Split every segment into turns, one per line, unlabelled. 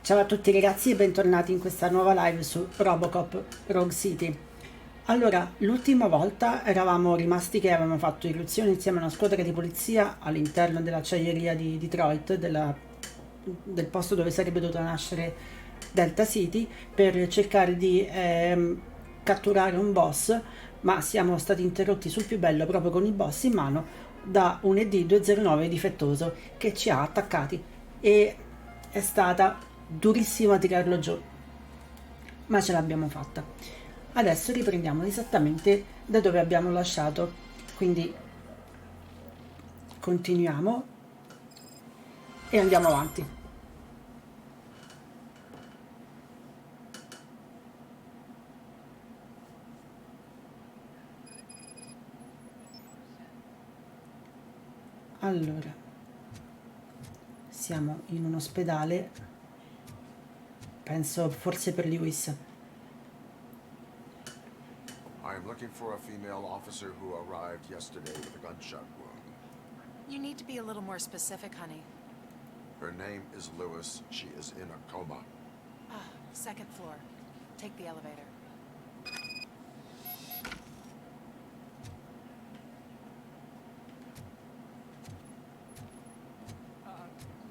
Ciao a tutti ragazzi e bentornati in questa nuova live su RoboCop Rogue City. Allora, l'ultima volta eravamo rimasti che avevamo fatto irruzione insieme a una squadra di polizia all'interno dell'acciaieria di Detroit, del posto dove sarebbe dovuta nascere Delta City, per cercare di catturare un boss, ma siamo stati interrotti sul più bello proprio con il boss in mano da un ED-209 difettoso che ci ha attaccati e è stata durissima tirarlo giù, ma ce l'abbiamo fatta. Adesso riprendiamo esattamente da dove abbiamo lasciato, quindi continuiamo e andiamo avanti. Allora, siamo in un ospedale, penso forse per Lewis.
I am looking for a female officer who arrived yesterday with a gunshot wound.
You need to be a little more specific, honey.
Her name is Lewis. She is in a coma.
Ah, second floor. Take the elevator.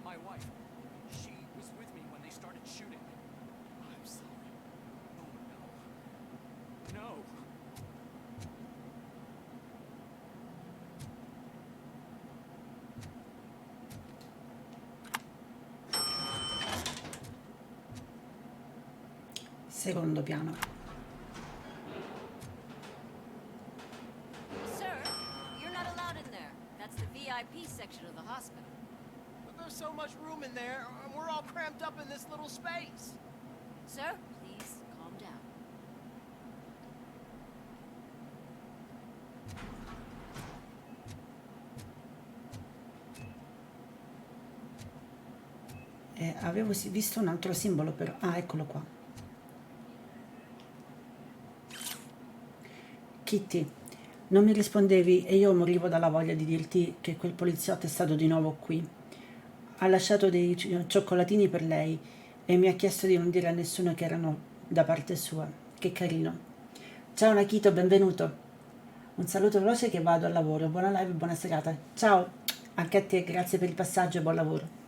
My wife. She was with me when they started shooting. I'm sorry. Oh, no. No.
Secondo piano.
Sir, you're not allowed in there. That's the VIP section of the hospital.
But there's so much room in there, and we're all cramped up in this little space.
Sir, please calm down.
Avevo visto un altro simbolo però. Ah, eccolo qua. Kitty, non mi rispondevi e io morivo dalla voglia di dirti che quel poliziotto è stato di nuovo qui. Ha lasciato dei cioccolatini per lei e mi ha chiesto di non dire a nessuno che erano da parte sua. Che carino. Ciao Nakito, benvenuto. Un saluto veloce che vado al lavoro. Buona live e buona serata. Ciao, anche a te, grazie per il passaggio e buon lavoro.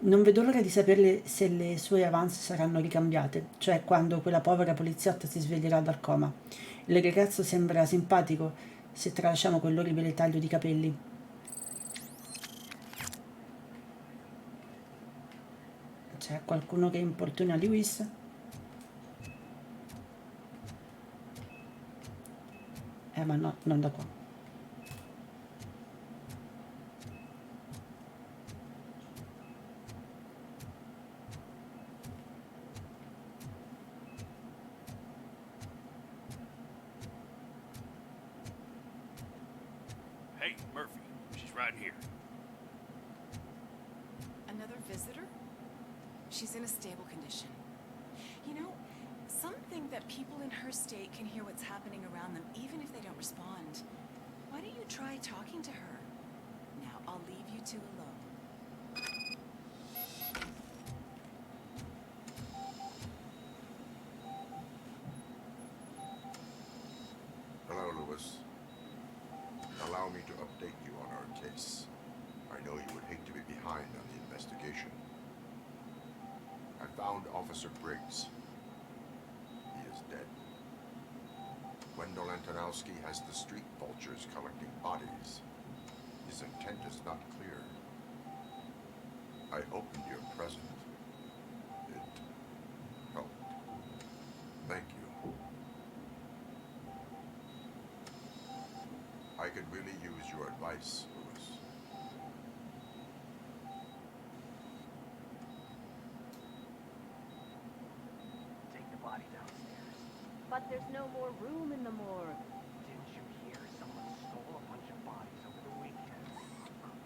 Non vedo l'ora di sapere se le sue avance saranno ricambiate, cioè quando quella povera poliziotta si sveglierà dal coma. Il ragazzo sembra simpatico se tralasciamo quell'orribile taglio di capelli. C'è qualcuno che importuna Lewis? Ma no, non da qua.
Hey, Murphy. She's right here.
Another visitor? She's in a stable condition. You know, some think that people in her state can hear what's happening around them even if they don't respond. Why don't you try talking to her? Now, I'll leave you two alone.
Hello, Lewis. Allow me to update you on our case. I know you would hate to be behind on the investigation. I found Officer Briggs. He is dead. Wendell Antonowski has the street vultures collecting bodies. His intent is not clear. I opened your present. It helped. Thank you. I could really use your advice, Lewis.
Take the body downstairs.
But there's no more room in the morgue.
Didn't you hear someone stole a bunch of bodies over the weekend?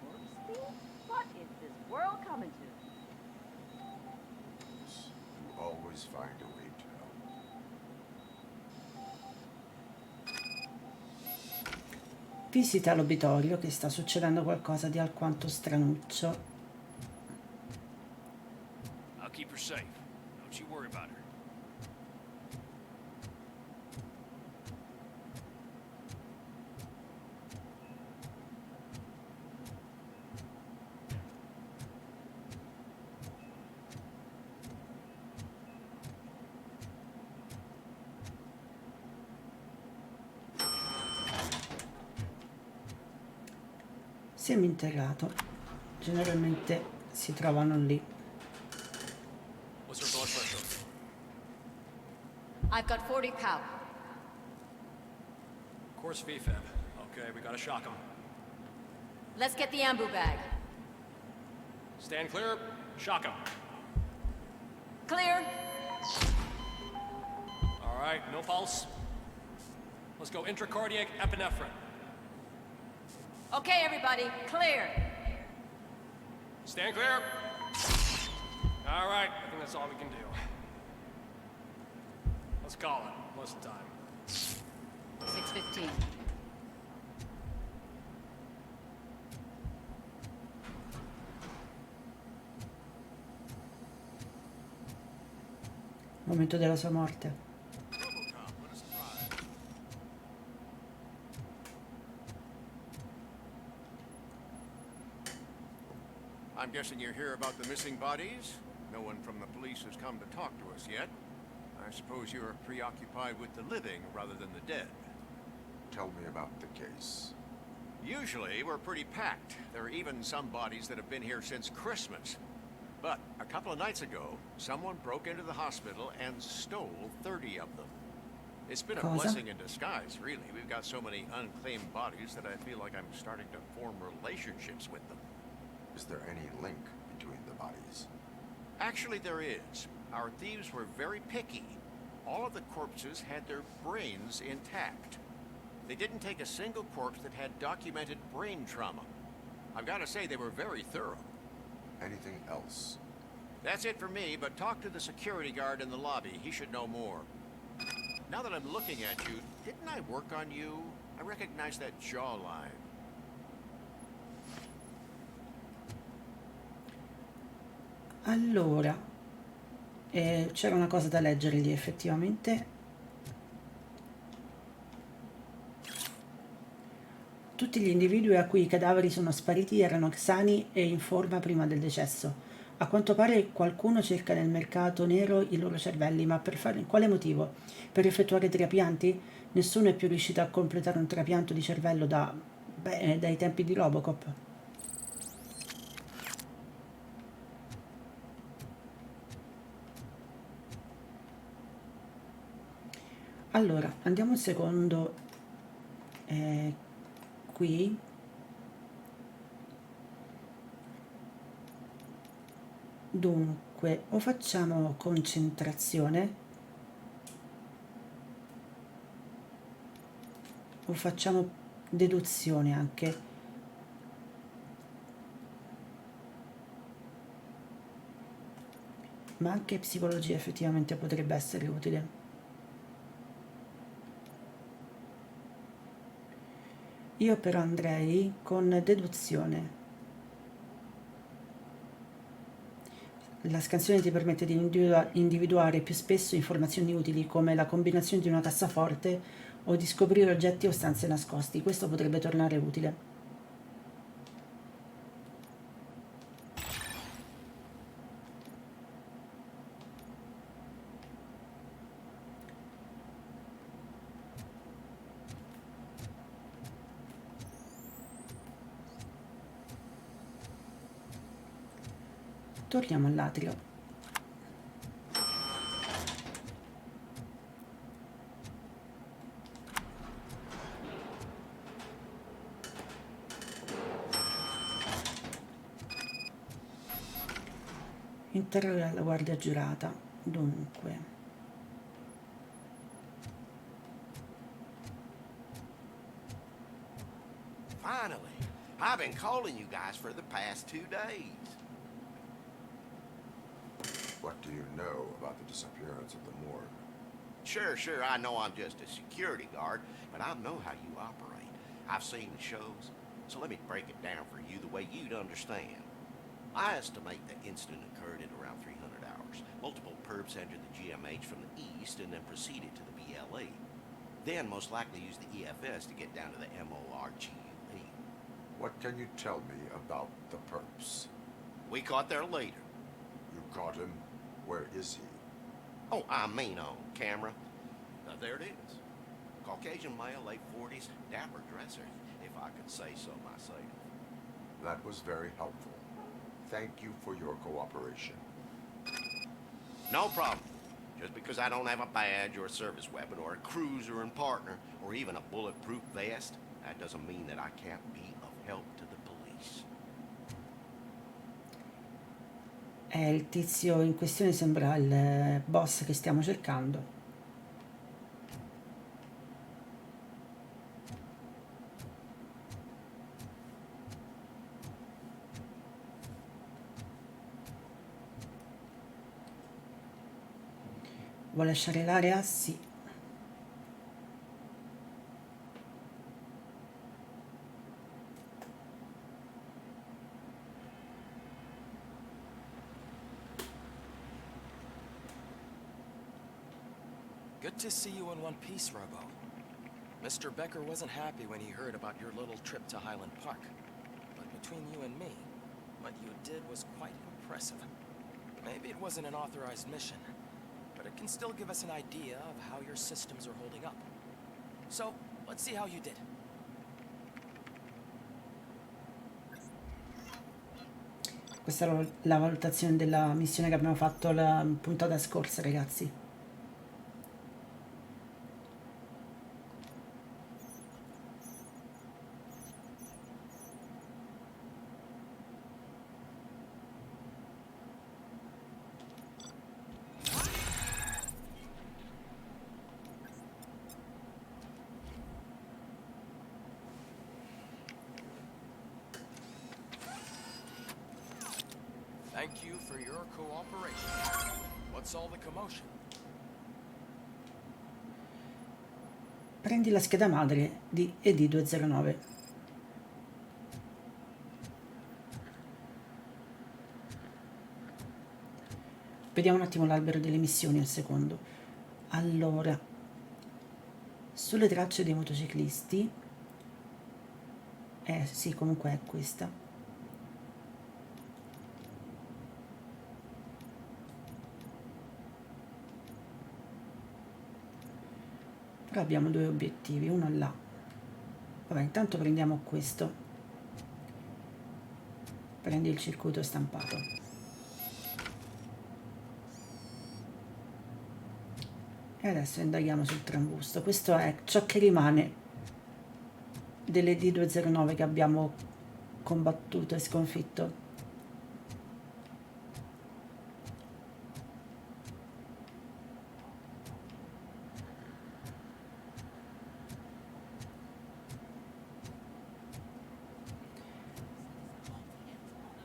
Corpse thief? What is this world coming to?
You always find a way to help.
Visita l'obitorio, che sta succedendo qualcosa di alquanto stranuccio. Seminterrato. Generalmente si trovano lì.
What's her blood pressure?
I've got 40 pow.
Course VFib. Okay, we gotta shock him.
Let's get the ambu bag.
Stand clear. Shock him.
Clear.
All right, no pulse. Let's go intracardiac epinephrine.
Okay, everybody, clear.
Stand clear. All right, I think that's all we can do. Let's call it. Most of the time.
6:15.
Momento della sua morte.
RoboCop, what a surprise. I'm guessing you're here about the missing bodies? No one from the police has come to talk to us yet. I suppose you're preoccupied with the living rather than the dead. Tell me about the case.
Usually, we're pretty packed. There are even some bodies that have been here since Christmas. But a couple of nights ago, someone broke into the hospital and stole 30 of them. It's been a
Cosa?
blessing in disguise, really. We've got so many unclaimed bodies that I feel like I'm starting to form relationships with them.
Is there any link between the bodies?
Actually, there is. Our thieves were very picky. All of the corpses had their brains intact. They didn't take a single corpse that had documented brain trauma. I've got to say, they were very thorough.
Anything else?
That's it for me, but talk to the security guard in the lobby. He should know more. Now that I'm looking at you, didn't I work on you? I recognize that jawline.
Allora, c'era una cosa da leggere lì effettivamente. Tutti gli individui a cui i cadaveri sono spariti erano sani e in forma prima del decesso. A quanto pare qualcuno cerca nel mercato nero i loro cervelli, ma per fare quale motivo? Per effettuare trapianti? Nessuno è più riuscito a completare un trapianto di cervello dai tempi di RoboCop. Allora, andiamo un secondo qui. Dunque, o facciamo concentrazione o facciamo deduzione anche. Ma anche psicologia effettivamente potrebbe essere utile. Io però andrei con deduzione. La scansione ti permette di individuare più spesso informazioni utili come la combinazione di una cassaforte o di scoprire oggetti o stanze nascosti. Questo potrebbe tornare utile. Torniamo all'atrio. Interrogare la guardia giurata. Dunque.
Finally, I've been calling you guys for the past 2 days.
What do you know about the disappearance of the morgue?
Sure, I know I'm just a security guard, but I know how you operate. I've seen the shows, so let me break it down for you the way you'd understand. I estimate the incident occurred at around 300 hours. Multiple perps entered the GMH from the east and then proceeded to the BLE. Then most likely used the EFS to get down to the MORGUP.
What can you tell me about the perps?
We caught their leader.
You caught him? Where is he?
Oh, I mean on camera. There it is. Caucasian male, late 40s, dapper dresser, if I could say so myself.
That was very helpful. Thank you for your cooperation.
No problem. Just because I don't have a badge or a service weapon or a cruiser and partner or even a bulletproof vest, that doesn't mean that I can't be of help to the police.
Il tizio in questione sembra il boss che stiamo cercando. Vuole lasciare l'area? Sì.
Good to see you in one piece, Robo. Mr. Becker wasn't happy when he heard about your little trip to Highland Park. But between you and me, what you did was quite impressive. Maybe it wasn't an authorized mission, but it can still give us an idea of how your systems are holding up. So, let's see how you did.
Questa è la valutazione della missione che abbiamo fatto la puntata scorsa, ragazzi.
Thank you for your cooperation. What's all the commotion?
Prendi la scheda madre di ED209. Vediamo un attimo l'albero delle missioni al secondo. Allora, sulle tracce dei motociclisti, sì, comunque è questa. Però abbiamo due obiettivi, uno là. Vabbè, intanto prendiamo questo. Prendi il circuito stampato. E adesso indaghiamo sul trambusto. Questo è ciò che rimane delle D209 che abbiamo combattuto e sconfitto.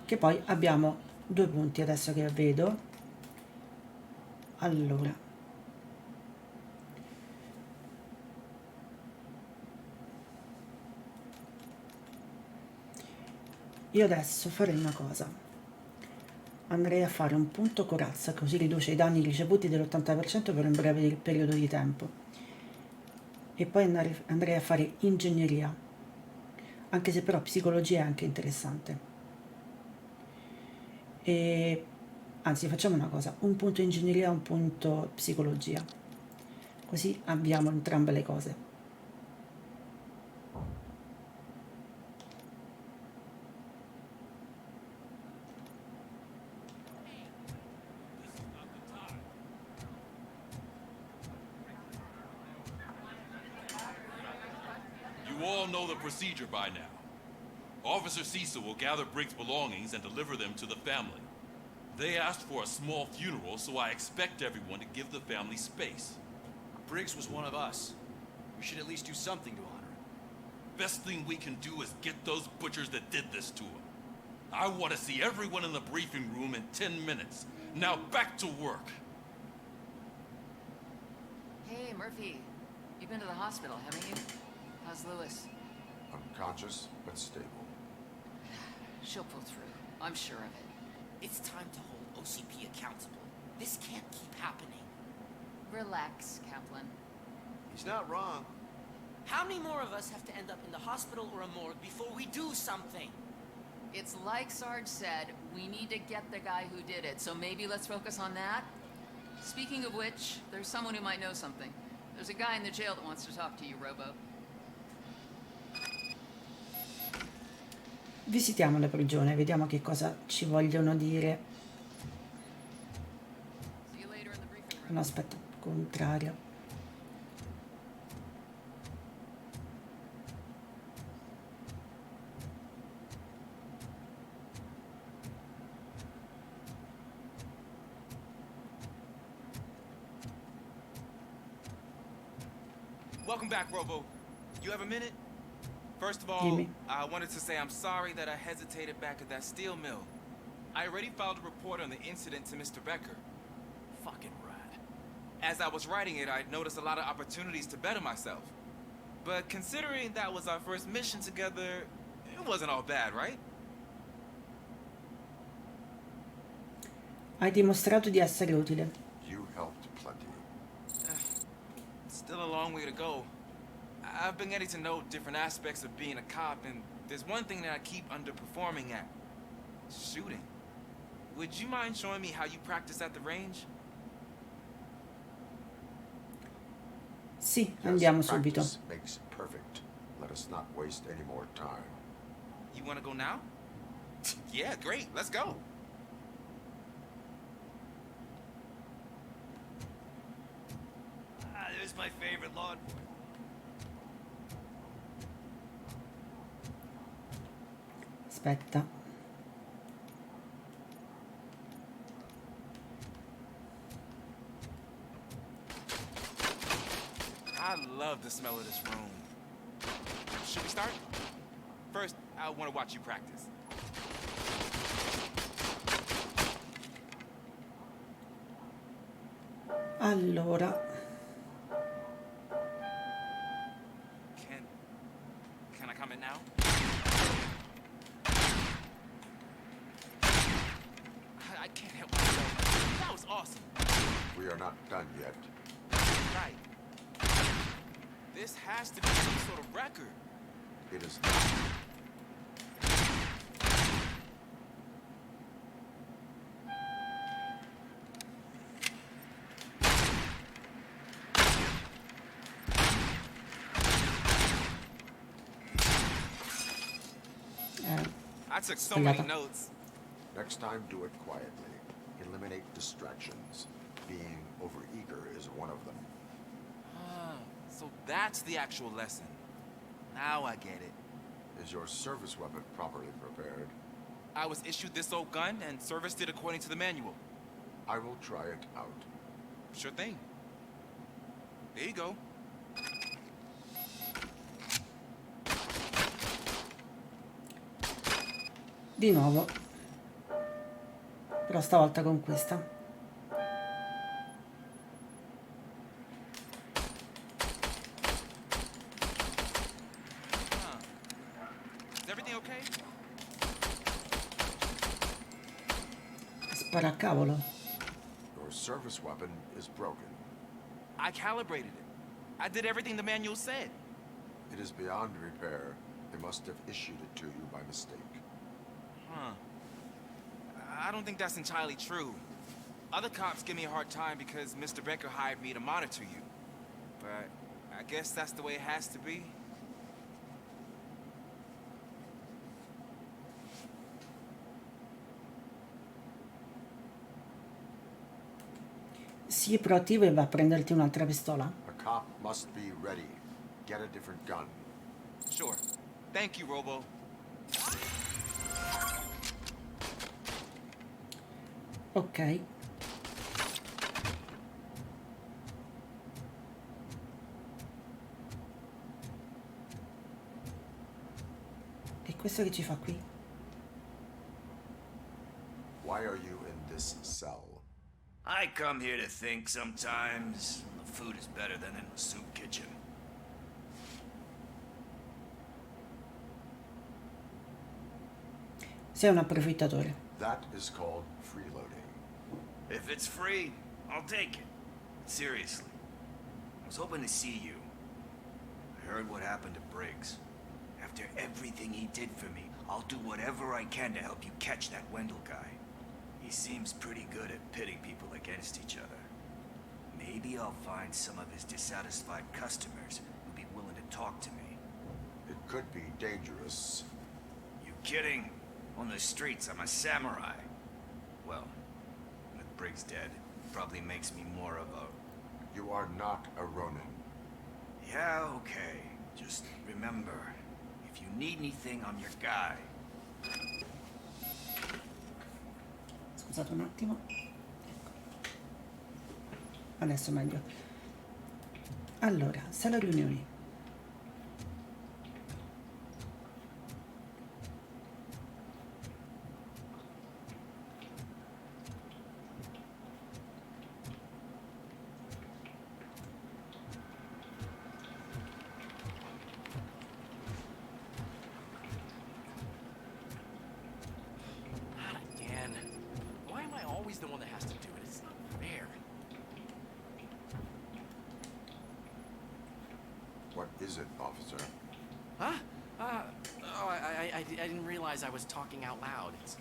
Che poi abbiamo due punti adesso che vedo. Allora, io adesso farei una cosa: andrei a fare un punto corazza, così riduce i danni ricevuti dell'80% per un breve periodo di tempo, e poi andrei a fare ingegneria, anche se però psicologia è anche interessante. E anzi, facciamo una cosa: un punto ingegneria, un punto psicologia, così abbiamo entrambe le cose.
You all know the procedure by now. Officer Cecil will gather Briggs' belongings and deliver them to the family. They asked for a small funeral, so I expect everyone to give the family space.
Briggs was one of us. We should at least do something to honor him.
Best thing we can do is get those butchers that did this to him. I want to see everyone in the briefing room in 10 minutes. Now back to work.
Hey, Murphy. You've been to the hospital, haven't you? How's Lewis?
Unconscious, but stable.
She'll pull through. I'm sure of it.
It's time to hold OCP accountable. This can't keep happening.
Relax, Kaplan.
He's not wrong.
How many more of us have to end up in the hospital or a morgue before we do something?
It's like Sarge said, we need to get the guy who did it, so maybe let's focus on that? Speaking of which, there's someone who might know something. There's a guy in the jail that wants to talk to you, Robo.
Visitiamo la prigione, vediamo che cosa ci vogliono dire. No, aspetta, contrario.
Welcome back, Robo. You have a minute? First of all,
Dimmi.
I wanted to say I'm sorry that I hesitated back at that steel mill. I already filed a report on the incident to Mr. Becker. Fucking rat. As I was writing it, I noticed a lot of opportunities to better myself. But considering that was our first mission together, it wasn't all bad, right?
Hai dimostrato di essere utile.
You helped plenty.
Still a long way to go. I've been getting to know different aspects of being a cop, and there's one thing that I keep underperforming at. Shooting. Would you mind showing me how you practice at the range?
Sì, andiamo subito.
Practice makes perfect. Let us not waste any more time.
You want to go now? Yeah, great. Let's go.
There's my favorite law enforcement.
Aspetta.
I love the smell of this room. Should we start? First, I want to watch you practice.
Allora,
Can I comment now? I can't help myself. That was awesome.
We are not done yet.
Right. This has to be some sort of record.
It is not.
I took so many
Sbagliata.
notes.
Next time, do it quietly. Eliminate distractions. Being overeager is one of them.
So that's the actual lesson. Now I get it.
Is your service weapon properly prepared?
I was issued this old gun and serviced it according to the manual.
I will try it out.
Sure thing. There you go.
di nuovo. Però stavolta con questa. Spara a cavolo.
Your service weapon is broken.
I calibrated it. I did everything the manual said.
It is beyond repair. They must have issued it to you by mistake.
Huh. I don't think that's entirely true. Other cops give me a hard time because Mr. Becker hired me to monitor you. But I guess that's the way it has to be.
Sii proattivo e va a prenderti un'altra pistola.
A cop must be ready. Get a different gun.
Sure. Thank you, Robo.
Ok. E questo che ci fa qui?
Why are you in this cell?
I come here to think sometimes. The food is better than in the soup kitchen.
Sei un approfittatore.
That is called freeloading.
If it's free, I'll take it. Seriously. I was hoping to see you. I heard what happened to Briggs. After everything he did for me, I'll do whatever I can to help you catch that Wendell guy. He seems pretty good at pitting people against each other. Maybe I'll find some of his dissatisfied customers who'd be willing to talk to me.
It could be dangerous.
You kidding? On the streets, I'm a samurai. Well, with Briggs dead, probably makes me more of a...
You are not a Ronin.
Yeah, okay. Just remember, if you need anything, I'm your guy.
Scusate un attimo. Adesso meglio. Allora, sala riunioni.
Not again. Why am I always the one that has to do it? It's not fair.
What is it, officer?
Huh? I didn't realize I was talking out loud. It's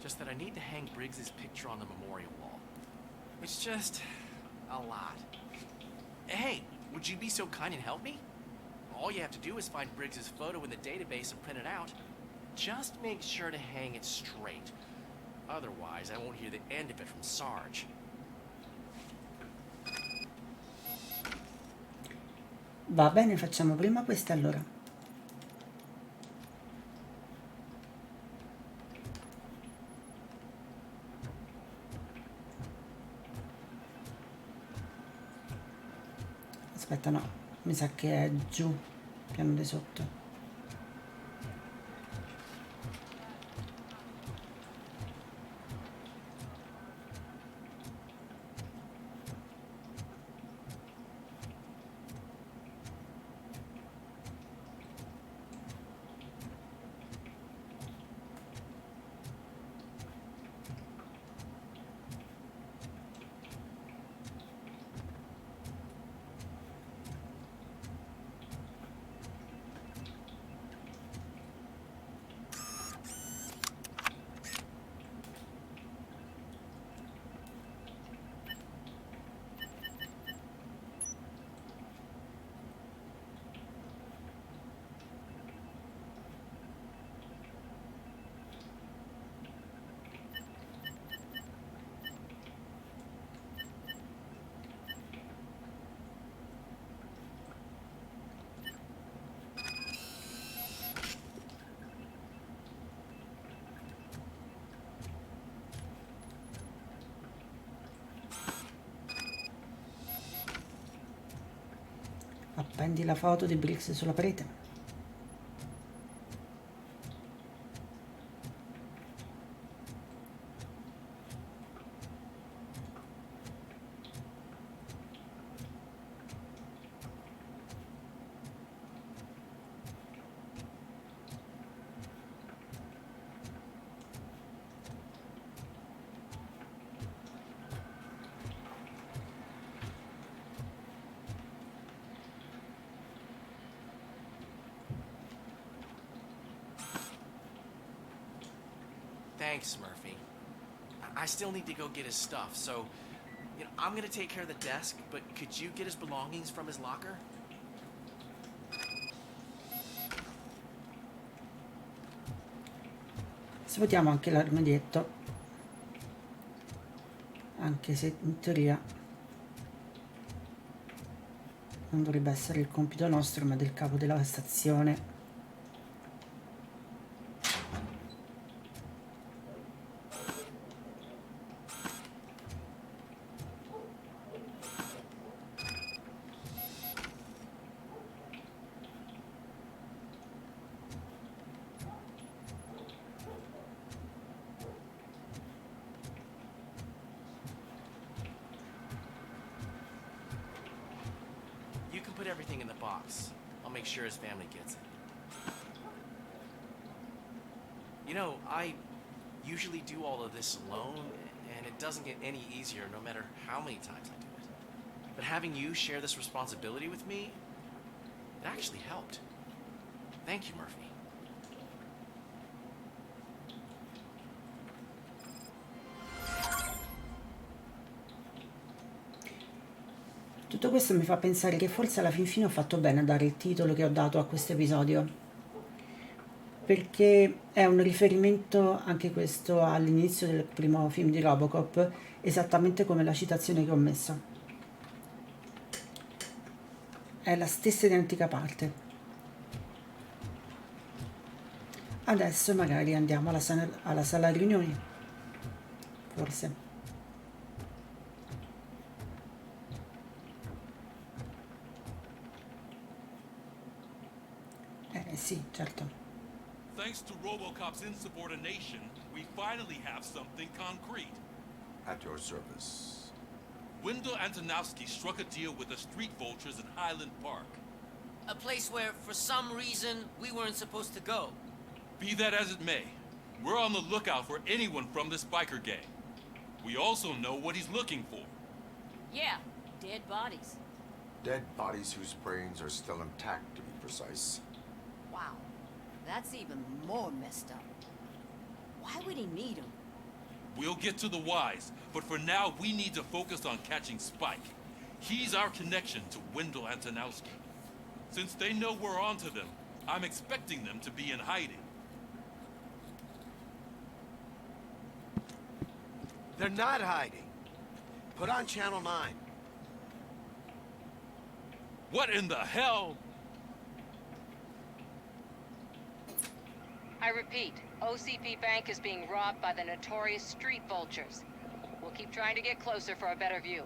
just that I need to hang Briggs's picture on the memorial wall. It's just a lot. Hey, would you be so kind and help me? All you have to do is find Briggs's photo in the database and print it out. Just make sure to hang it straight. Otherwise, I won't hear the end of it from Sarge.
Va bene, facciamo prima queste allora. Aspetta, no, mi sa che è giù, piano di sotto. Appendi la foto di Briggs sulla parete.
Thanks, Murphy. I still need to go get his stuff, so I'm gonna take care of the desk, but could you get his belongings from his locker?
Svuotiamo anche l'armadietto, anche se in teoria non dovrebbe essere il compito nostro, ma del capo della stazione.
You can put everything in the box. I'll make sure his family gets it. You know, I usually do all of this alone, and it doesn't get any easier no matter how many times I do it. But having you share this responsibility with me, it actually helped. Thank you, Murphy.
Tutto questo mi fa pensare che forse alla fin fine ho fatto bene a dare il titolo che ho dato a questo episodio. perché è un riferimento anche questo all'inizio del primo film di RoboCop, esattamente come la citazione che ho messo. È la stessa identica parte. Adesso magari andiamo alla sala riunioni, forse. Sì, certo.
Thanks to RoboCop's insubordination, we finally have something concrete.
At your service.
Wendell Antonowski struck a deal with the street vultures in Highland Park.
A place where, for some reason, we weren't supposed to go.
Be that as it may, we're on the lookout for anyone from this biker gang. We also know what he's looking for.
Yeah, dead bodies.
Dead bodies whose brains are still intact, to be precise.
Wow, that's even more messed up. Why would he need them?
We'll get to the whys, but for now we need to focus on catching Spike. He's our connection to Wendell Antonowski. Since they know we're onto them, I'm expecting them to be in hiding.
They're not hiding. Put on Channel 9.
What in the hell?
I repeat, OCP Bank is being robbed by the notorious street vultures. We'll keep trying to get closer for a better view.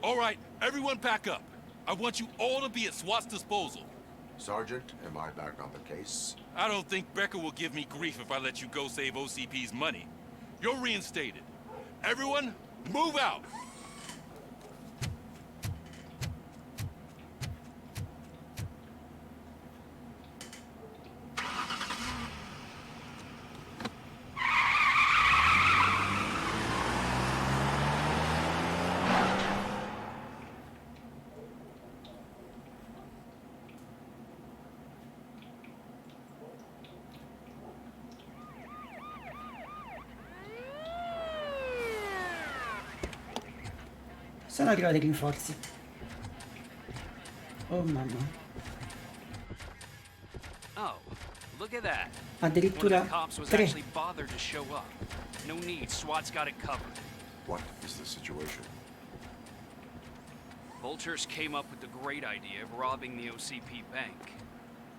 All right, everyone pack up. I want you all to be at SWAT's disposal.
Sergeant, am I back on the case?
I don't think Becker will give me grief if I let you go save OCP's money. You're reinstated. Everyone, move out!
Sono arrivati i rinforzi. Oh mamma.
Oh, look at that.
Addirittura
One of the cops was
3.
actually bothered to show up. No need, SWAT's got it covered.
What is the situation?
Vultures came up with the great idea of robbing the OCP bank.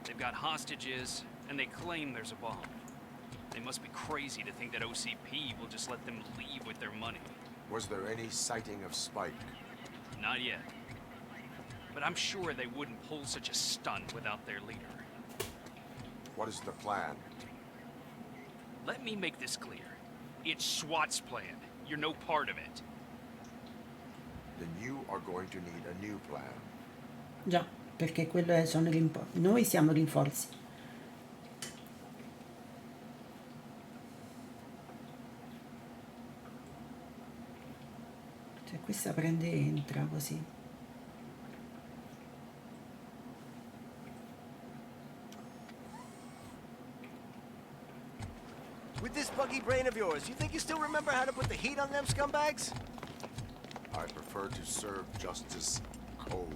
They've got hostages, and they claim there's a bomb. They must be crazy to think that OCP will just let them leave with their money.
Was there any sighting of Spike?
Not yet. But I'm sure they wouldn't pull such a stunt without their leader.
What is the plan?
Let me make this clear. It's SWAT's plan. You're no part of it.
Then you are going to need a new plan.
Già, perché quello sono rinforzi. Noi siamo rinforzi. Cioè questa prende e entra così.
With this buggy brain of yours, you think you still remember how to put the heat on them scumbags?
I prefer to serve justice cold.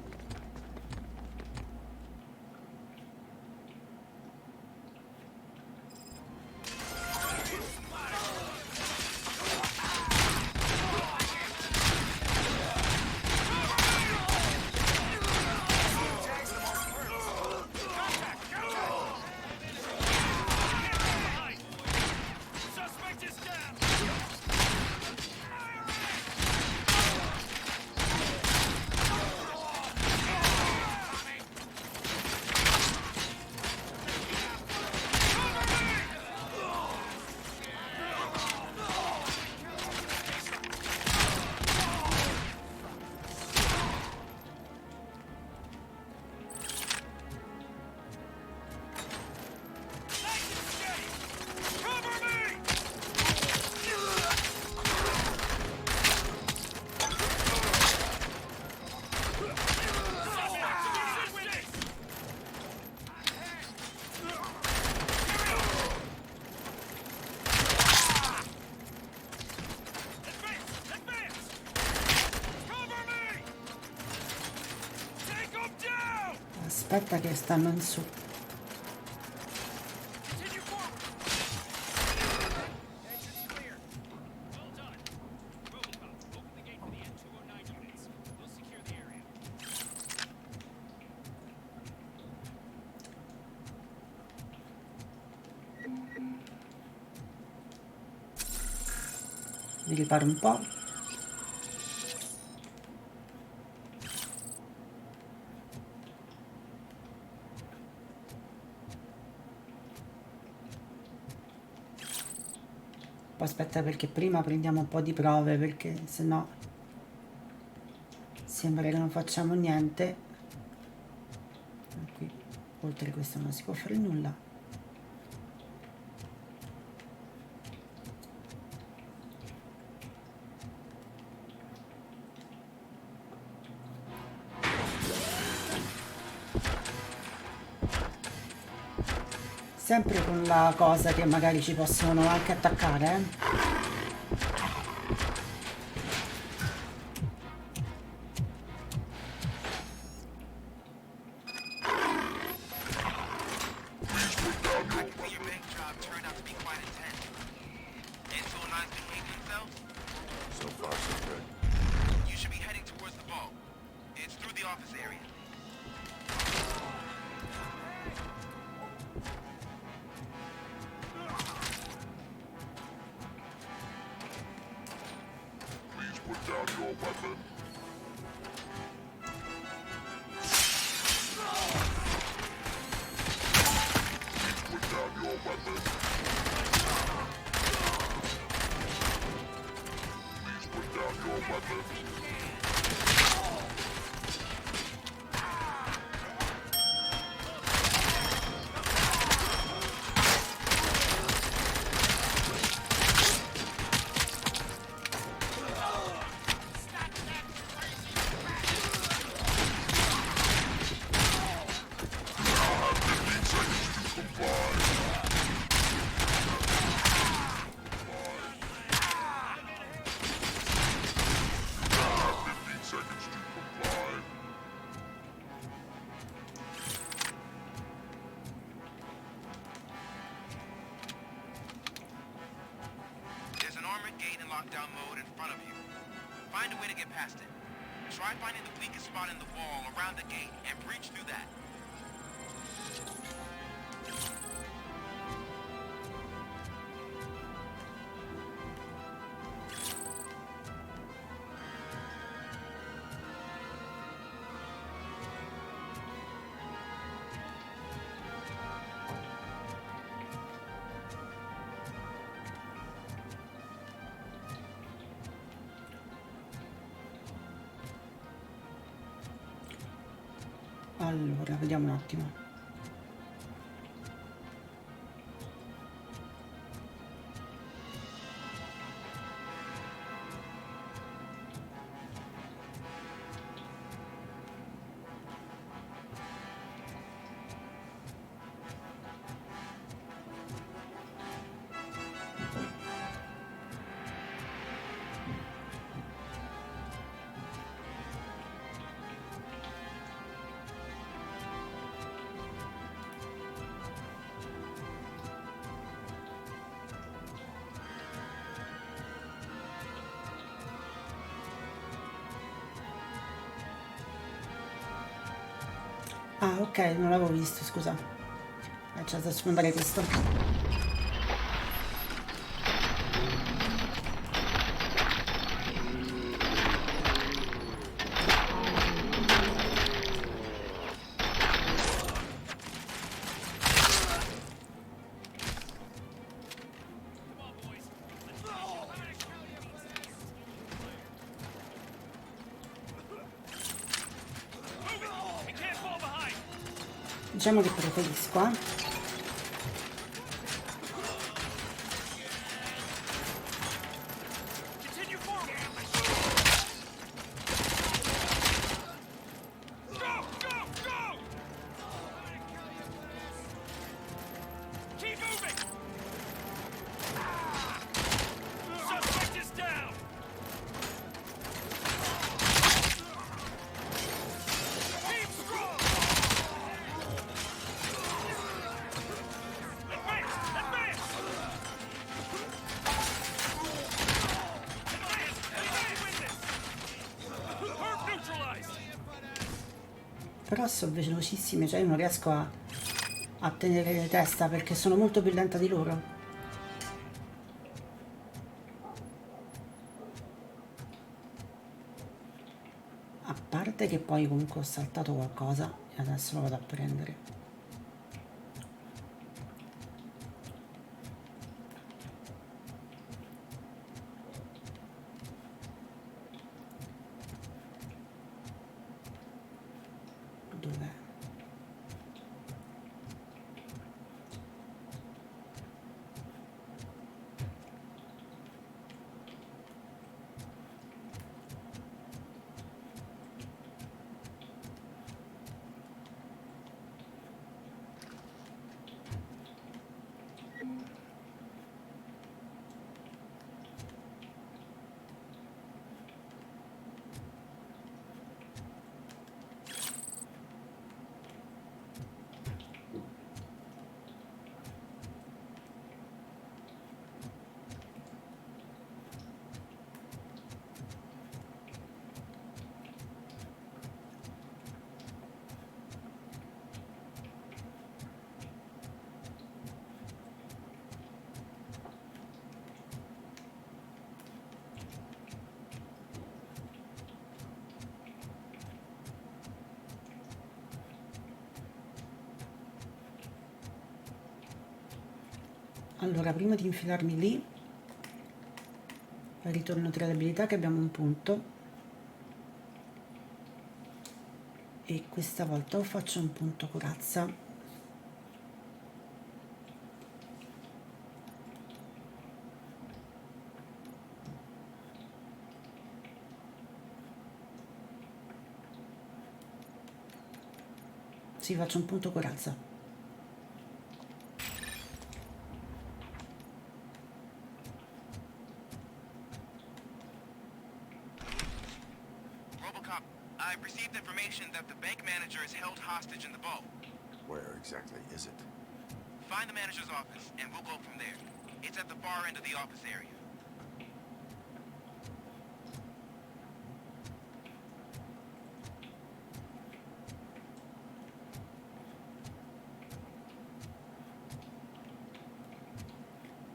Aspetta che stanno in su. Mi riparo un po'. Poi aspetta, perché prima prendiamo un po' di prove, perché sennò sembra che non facciamo niente. Qui oltre questo non si può fare nulla. Sempre con la cosa che magari ci possono anche attaccare,
So far, so good.
You should be heading towards the vault. It's through the office area.
Please put down your weapon. Please put down your weapon. Please put down your weapon.
There's an armored gate in lockdown mode in front of you. Find a way to get past it. Try finding the weakest spot in the wall around the gate and breach through that.
allora vediamo un attimo. Ah, ok, non l'avevo visto, scusa. C'è da spuntare questo. Diciamo che preferisco, Però sono velocissime, cioè io non riesco a tenere testa perché sono molto più lenta di loro. A parte che poi comunque ho saltato qualcosa e adesso lo vado a prendere. Dov'è? Allora, prima di infilarmi lì, ritorno tra le abilità che abbiamo un punto e questa volta o faccio un punto corazza sì, faccio un punto corazza.
RoboCop, I've received information that the bank manager is held hostage in the vault.
Where exactly is it?
Find the manager's office, and we'll go from there. It's at the far end of the office area.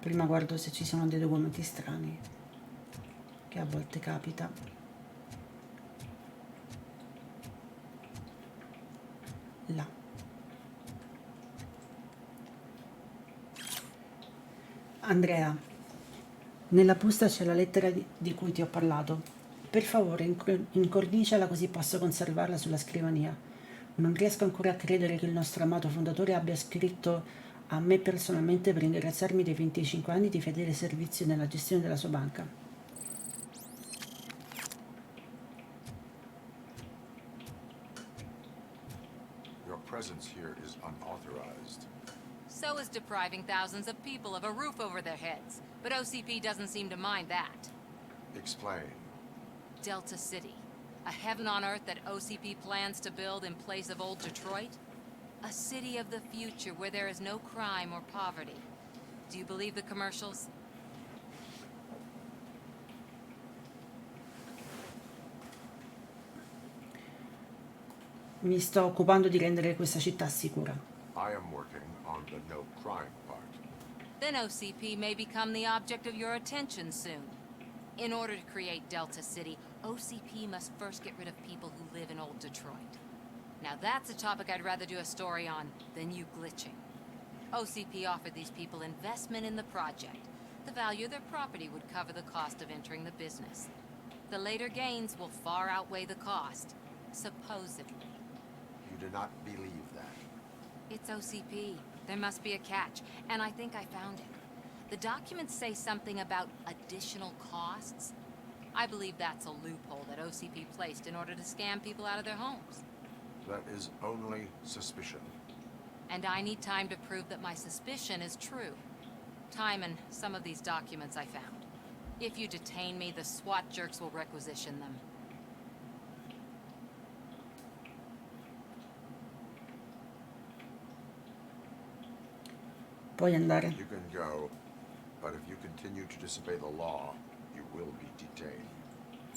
Prima guardo se ci sono dei documenti strani, che a volte capita. Là. Andrea, nella busta c'è la lettera di cui ti ho parlato. Per favore, incorniciala così posso conservarla sulla scrivania. Non riesco ancora a credere che il nostro amato fondatore abbia scritto a me personalmente per ringraziarmi dei 25 anni di fedele servizio nella gestione della sua banca.
Your presence here is unauthorized.
So is depriving thousands of people of a roof over their heads. But OCP doesn't seem to mind that.
Explain.
Delta City. A heaven on earth that OCP plans to build in place of old Detroit? A city of the future where there is no crime or poverty. Do you believe the commercials?
Mi sto occupando di rendere questa città sicura.
I am working on the no crime part.
Then OCP may become the object of your attention soon. In order to create Delta City, OCP must first get rid of people who live in old Detroit. Now that's a topic I'd rather do a story on than you glitching. OCP offered these people investment in the project. The value of their property would cover the cost of entering the business. The later gains will far outweigh the cost, supposedly.
You do not believe that.
It's OCP. There must be a catch, and I think I found it. The documents say something about additional costs. I believe that's a loophole that OCP placed in order to scam people out of their homes.
That is only suspicion.
And I need time to prove that my suspicion is true. Time and some of these documents I found. If you detain me, the SWAT jerks will requisition them.
Puoi andare.
You can go, but if you continue to disobey the law, you will be detained.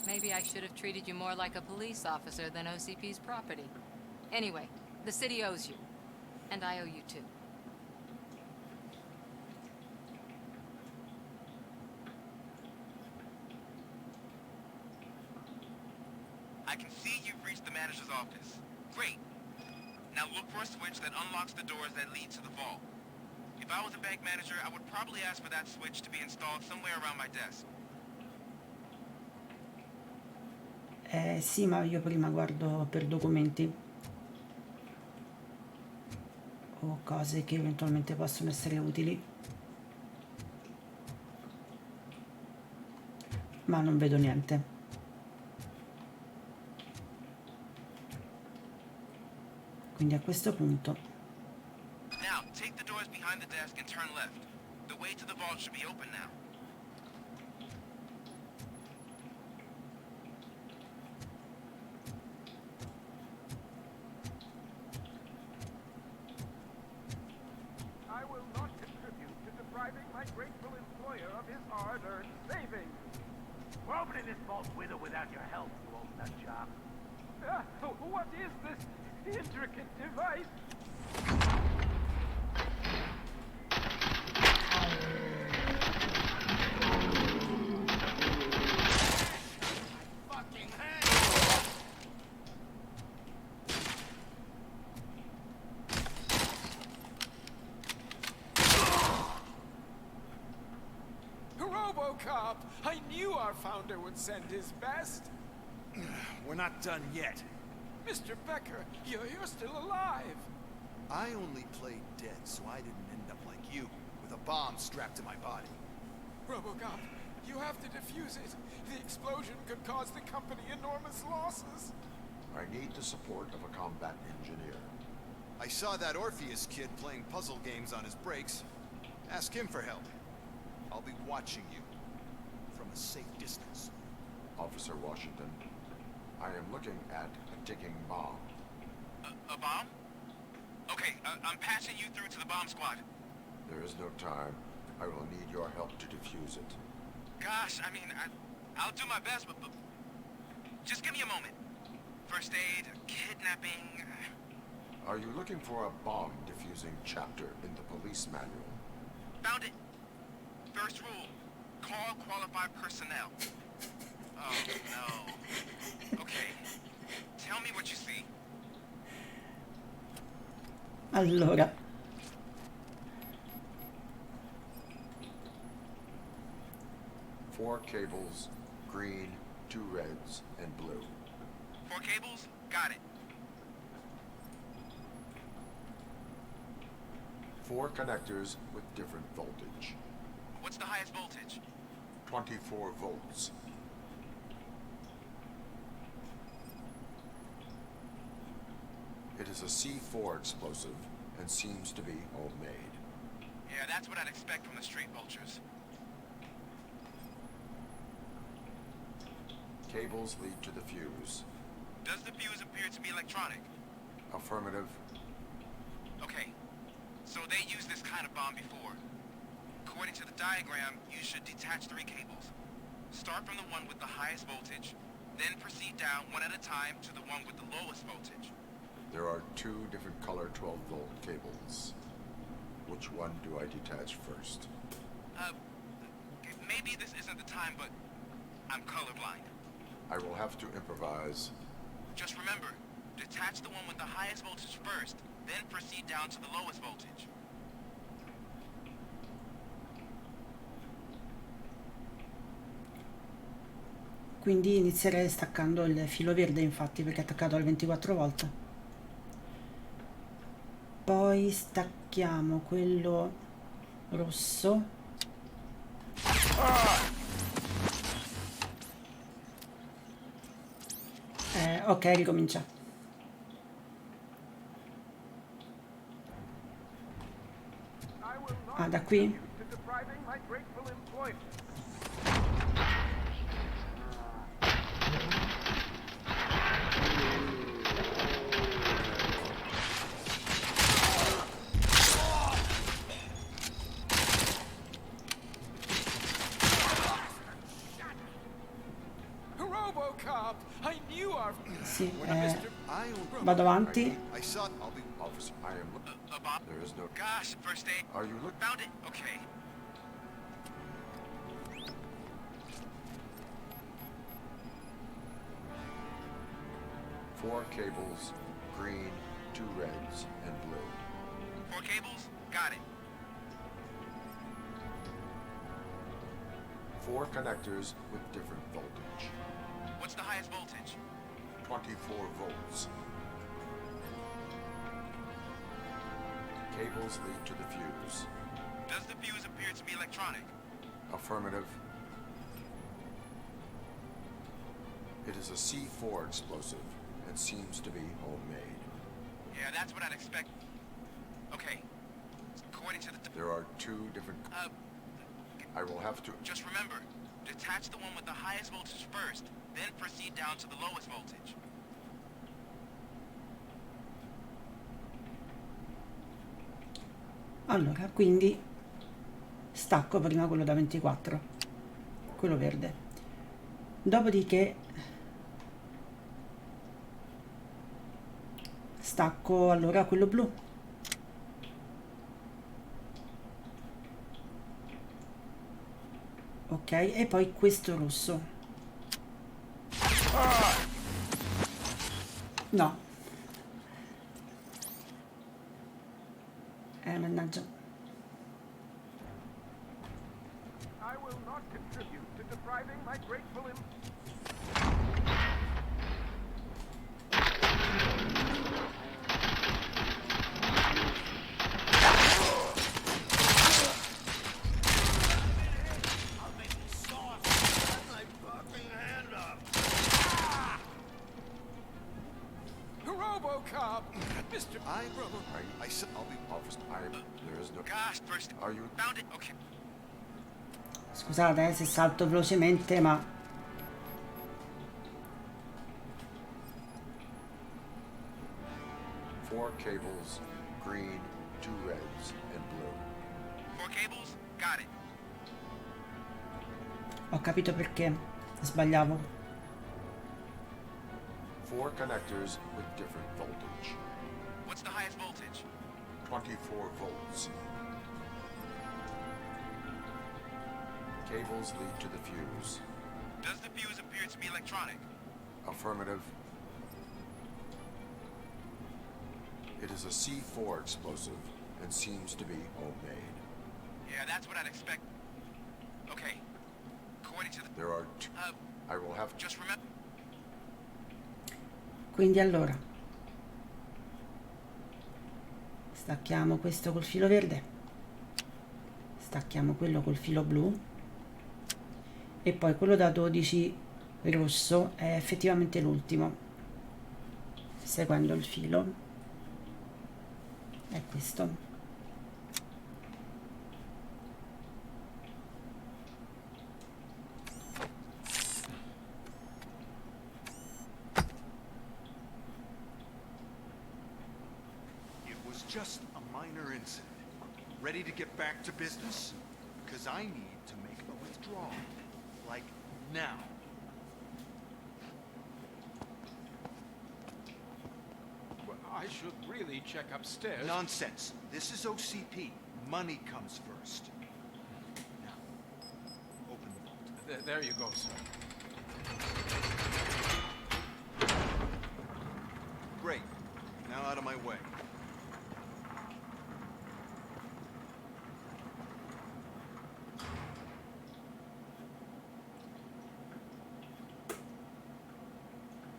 Maybe I should have treated you more like a police officer than OCP's property. Anyway, the city owes you. And I owe you too.
I can see you've reached the manager's office. Great. Now look for a switch that unlocks the doors that lead to the vault. If I was a bank manager, I would probably ask for that switch to be installed somewhere around my desk.
Sì, ma io prima guardo per documenti o cose che eventualmente possono essere utili. Ma non vedo niente. Quindi a questo punto
Now, take the doors behind the desk and turn left. The way to the vault should be open now.
I will not contribute to depriving my grateful employer of his hard-earned savings. We're opening this vault with or without your help, you old nut job. What is this intricate device?
RoboCop! I knew our founder would send his best.
We're not done yet.
Mr. Becker, you're still alive.
I only played dead, so I didn't end up like you, with a bomb strapped to my body.
RoboCop, you have to defuse it. The explosion could cause the company enormous losses.
I need the support of a combat engineer.
I saw that Orpheus kid playing puzzle games on his breaks. Ask him for help. I'll be watching you from a safe distance.
Officer Washington, I am looking at a ticking bomb.
A bomb? Okay, I'm patching you through to the bomb squad.
There is no time. I will need your help to defuse it.
Gosh, I mean, I'll do my best, but just give me a moment. First aid, kidnapping...
Are you looking for a bomb defusing chapter in the police manual?
Found it. First rule, call qualified personnel. Oh, no. Okay, tell me what you see.
allora
4 cables, green, 2 reds, and blue.
4 cables? Got it.
4 connectors with different voltage.
What's the highest voltage?
24 volts. It is a C4 explosive and seems to be homemade.
Yeah, that's what I'd expect from the street vultures.
Cables lead to the fuse.
Does the fuse appear to be electronic?
Affirmative.
Okay, so they used this kind of bomb before. According to the diagram, you should detach 3 cables. Start from the one with the highest voltage, then proceed down one at a time to the one with the lowest voltage.
There are 2 different color 12-volt cables. Which one do I detach first?
Maybe this isn't the time, but I'm colorblind.
I will have to improvise.
Just remember, detach the one with the highest voltage first, then proceed down to the lowest voltage.
quindi inizierei staccando il filo verde, infatti, perché è attaccato al 24 volt. Poi stacchiamo quello rosso. Ok, ricomincia. Ah, da qui?
RoboCop! I knew our...
Sì, vado avanti.
I saw. I'll be.
Officer, I am looking. There is no.
Gosh, first aid.
Are you looking?
Found it. Okay.
Four cables, green, 2 reds, and blue.
4 cables? Got it.
4 connectors with different voltage.
What's the highest voltage?
24 volts. Cables lead to the fuse.
Does the fuse appear to be electronic?
Affirmative. It is a C4 explosive and seems to be homemade.
Yeah, that's what I'd expect. Okay. According to the...
There are 2 different... I will have to...
Just remember, detach the one with the highest voltage first, then proceed down to the lowest voltage.
Allora, quindi stacco prima quello da 24, quello verde. Dopodiché stacco allora quello blu. Ok, e poi questo rosso. No. Mannaggia.
I will not contribute to depriving my grateful RoboCop! Mr.
I said I'll be officer. There is no...
Gosh, first...
Are you...
Found it. Okay.
Scusate se salto velocemente, ma
4 cables, green, 2 reds, and blue.
4 cables? Got it.
ho capito perché sbagliavo.
4 connectors with different voltage.
What's the highest voltage?
24 volts. Cables lead to the fuse.
Does the fuse appear to be electronic?
Affirmative. It is a C4 explosive and seems to be homemade.
Yeah, that's what I'd expect. Okay. According to the...
There are 2... I will have...
Just remember...
Quindi allora stacchiamo questo col filo verde, stacchiamo quello col filo blu e poi quello da 12 rosso è effettivamente l'ultimo, seguendo il filo, è questo.
Just a minor incident. Ready to get back to business? Because I need to make a withdrawal. Like, now.
Well, I should really check upstairs.
Nonsense. This is OCP. Money comes first. Now, open the vault.
There you go, sir.
Great. Now out of my way.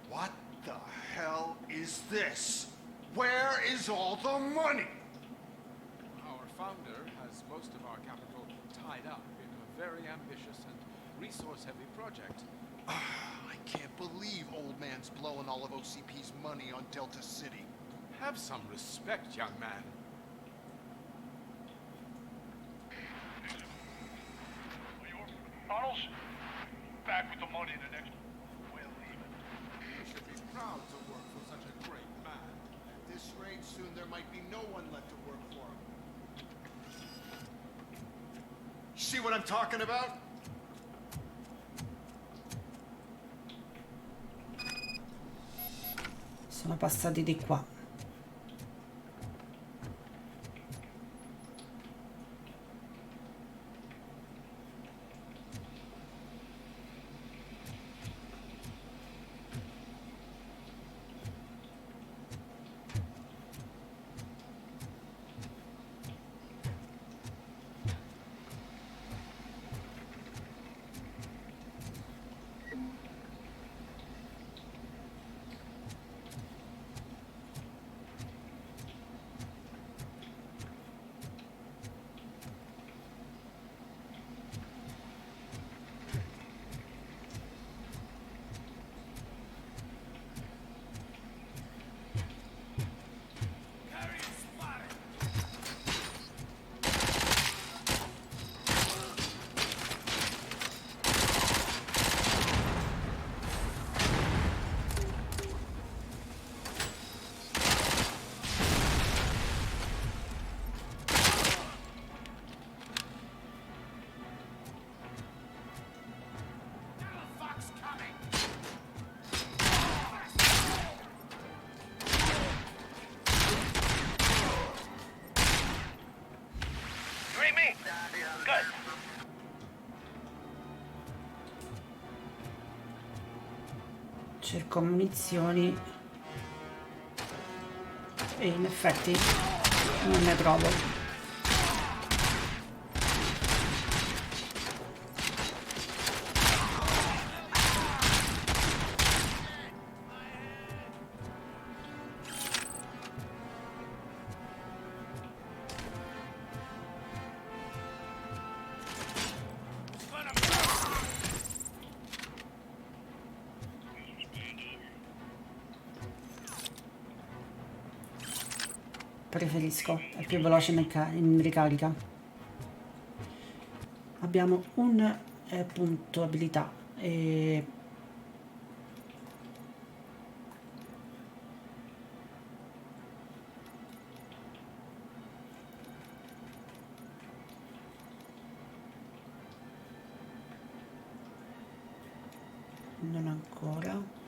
What the hell is this? Where is all the money?
Our founder has most of our capital tied up in a very ambitious and resource-heavy project.
I can't believe old man's blowing all of OCP's money on Delta City.
Have some respect, young man.
Bottles? Back with the money the next... We'll leave it.
You should be proud to work for such a great man.
At this rate, soon there might be no one left to work for him. See what I'm talking about?
Sono passati di qua. Cerco munizioni e in effetti non ne trovo. Preferisco, è più veloce in ricarica. Abbiamo un punto abilità e non ancora.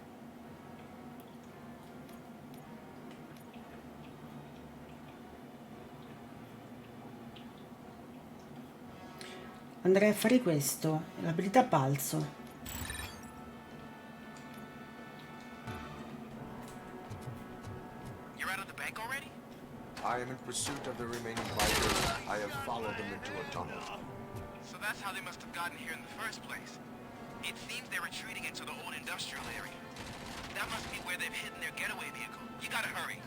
Andrei a fare questo, l'abilità balzo.
You're out of the bank already?
I am in pursuit of the remaining bikers. I have followed them into a tunnel.
So that's how they must have gotten here in the first place. It seems they're retreating into the old industrial area. That must be where they've hidden their getaway vehicle. You gotta hurry.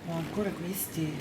Ho ancora questi.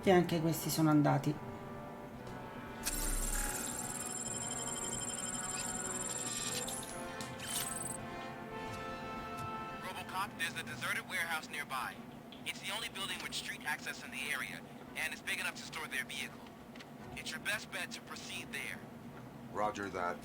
E anche questi sono andati.
RoboCop, there's a deserted warehouse nearby. It's the only building with street access in the area, and it's big enough to store their vehicle. It's your best bet to proceed there.
Roger that.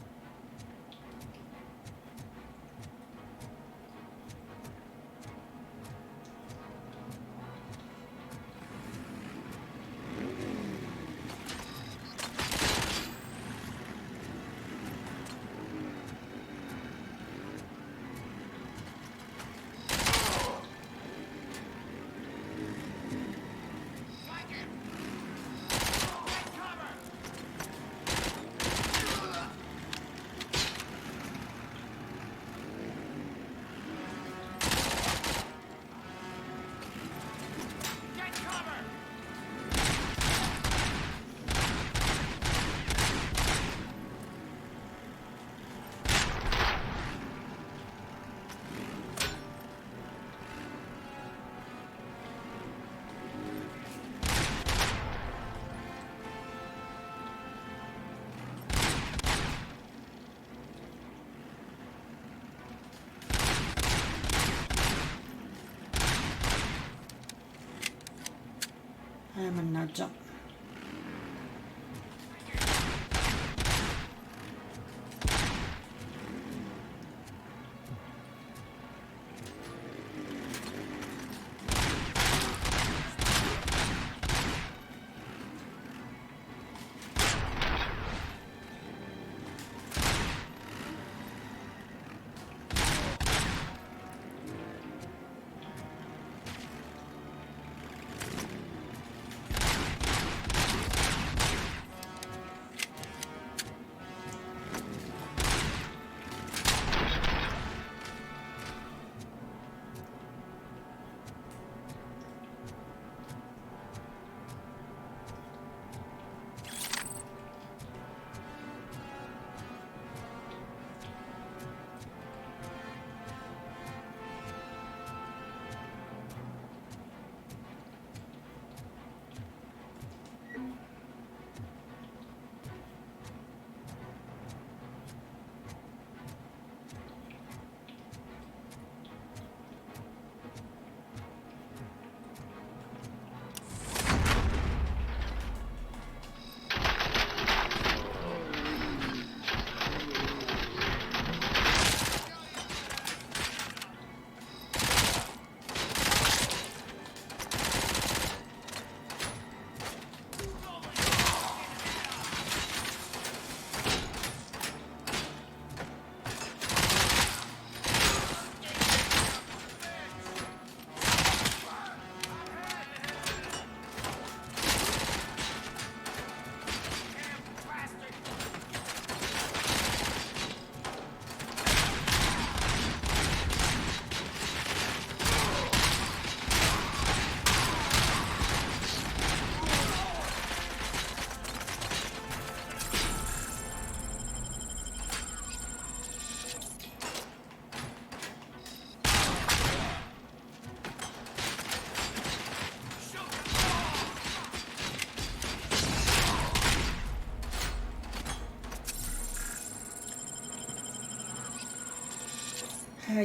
Mannaggia.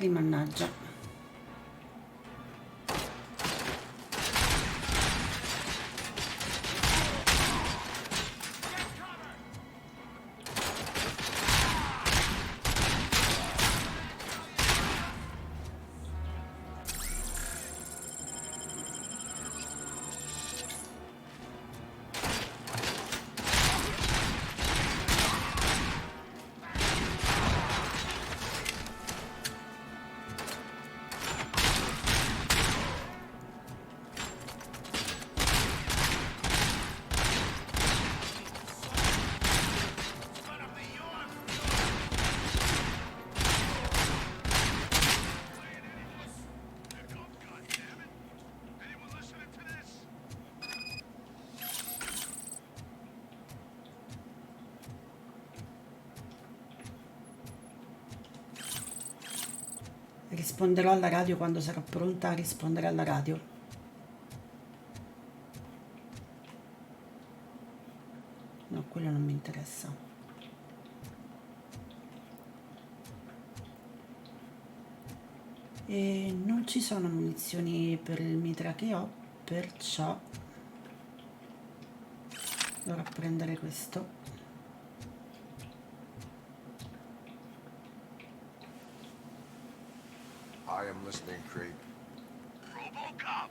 Mannaggia. Risponderò alla radio quando sarò pronta a rispondere alla radio. quello non mi interessa. E non ci sono munizioni per il mitra che ho, perciò dovrò prendere questo.
I am listening, Creed.
RoboCop!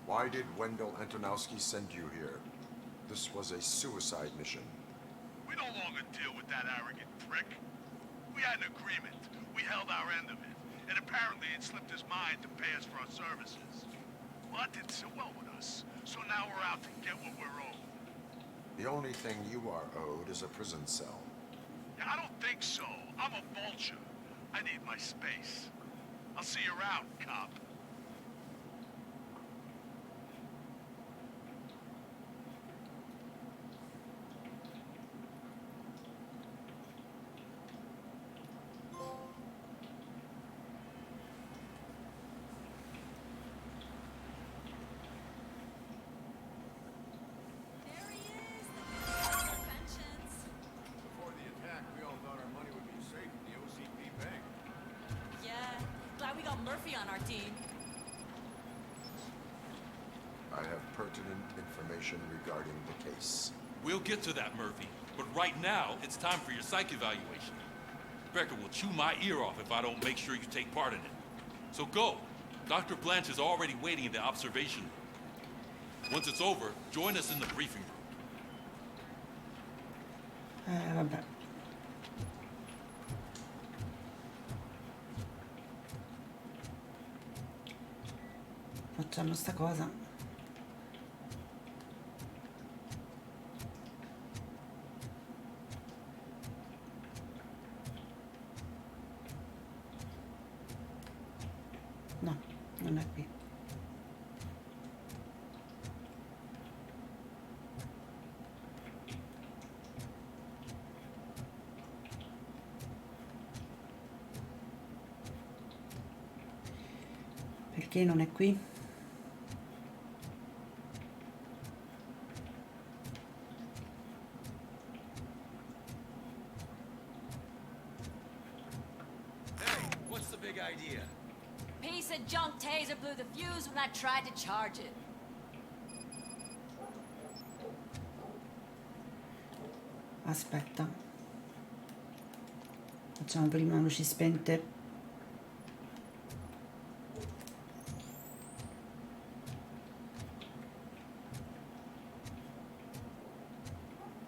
Why did Wendell Antonowski send you here? This was a suicide mission.
We no longer deal with that arrogant prick. We had an agreement. We held our end of it. And apparently it slipped his mind to pay us for our services. Well, that didn't sit well with us. So now we're out to get what we're owed.
The only thing you are owed is a prison cell.
Yeah, I don't think so. I'm a vulture. I need my space. I'll see you around, cop.
Before the attack, we all thought our money would be safe in the OCP bank.
Yeah, glad we got Murphy on our team.
I have pertinent information regarding the case.
We'll get to that, Murphy. But right now, it's time for your psych evaluation. Becker will chew my ear off if I don't make sure you take part in it. So go. Dr. Blanche is already waiting in the observation room. Once it's over, join us in the briefing room.
Vabbè. Facciamo sta cosa. No, non è qui. Perché non è qui?
Hey, what's the big idea?
Piece of junk taser blew the fuse when I tried to charge it.
Aspetta. Facciamo prima luci spente.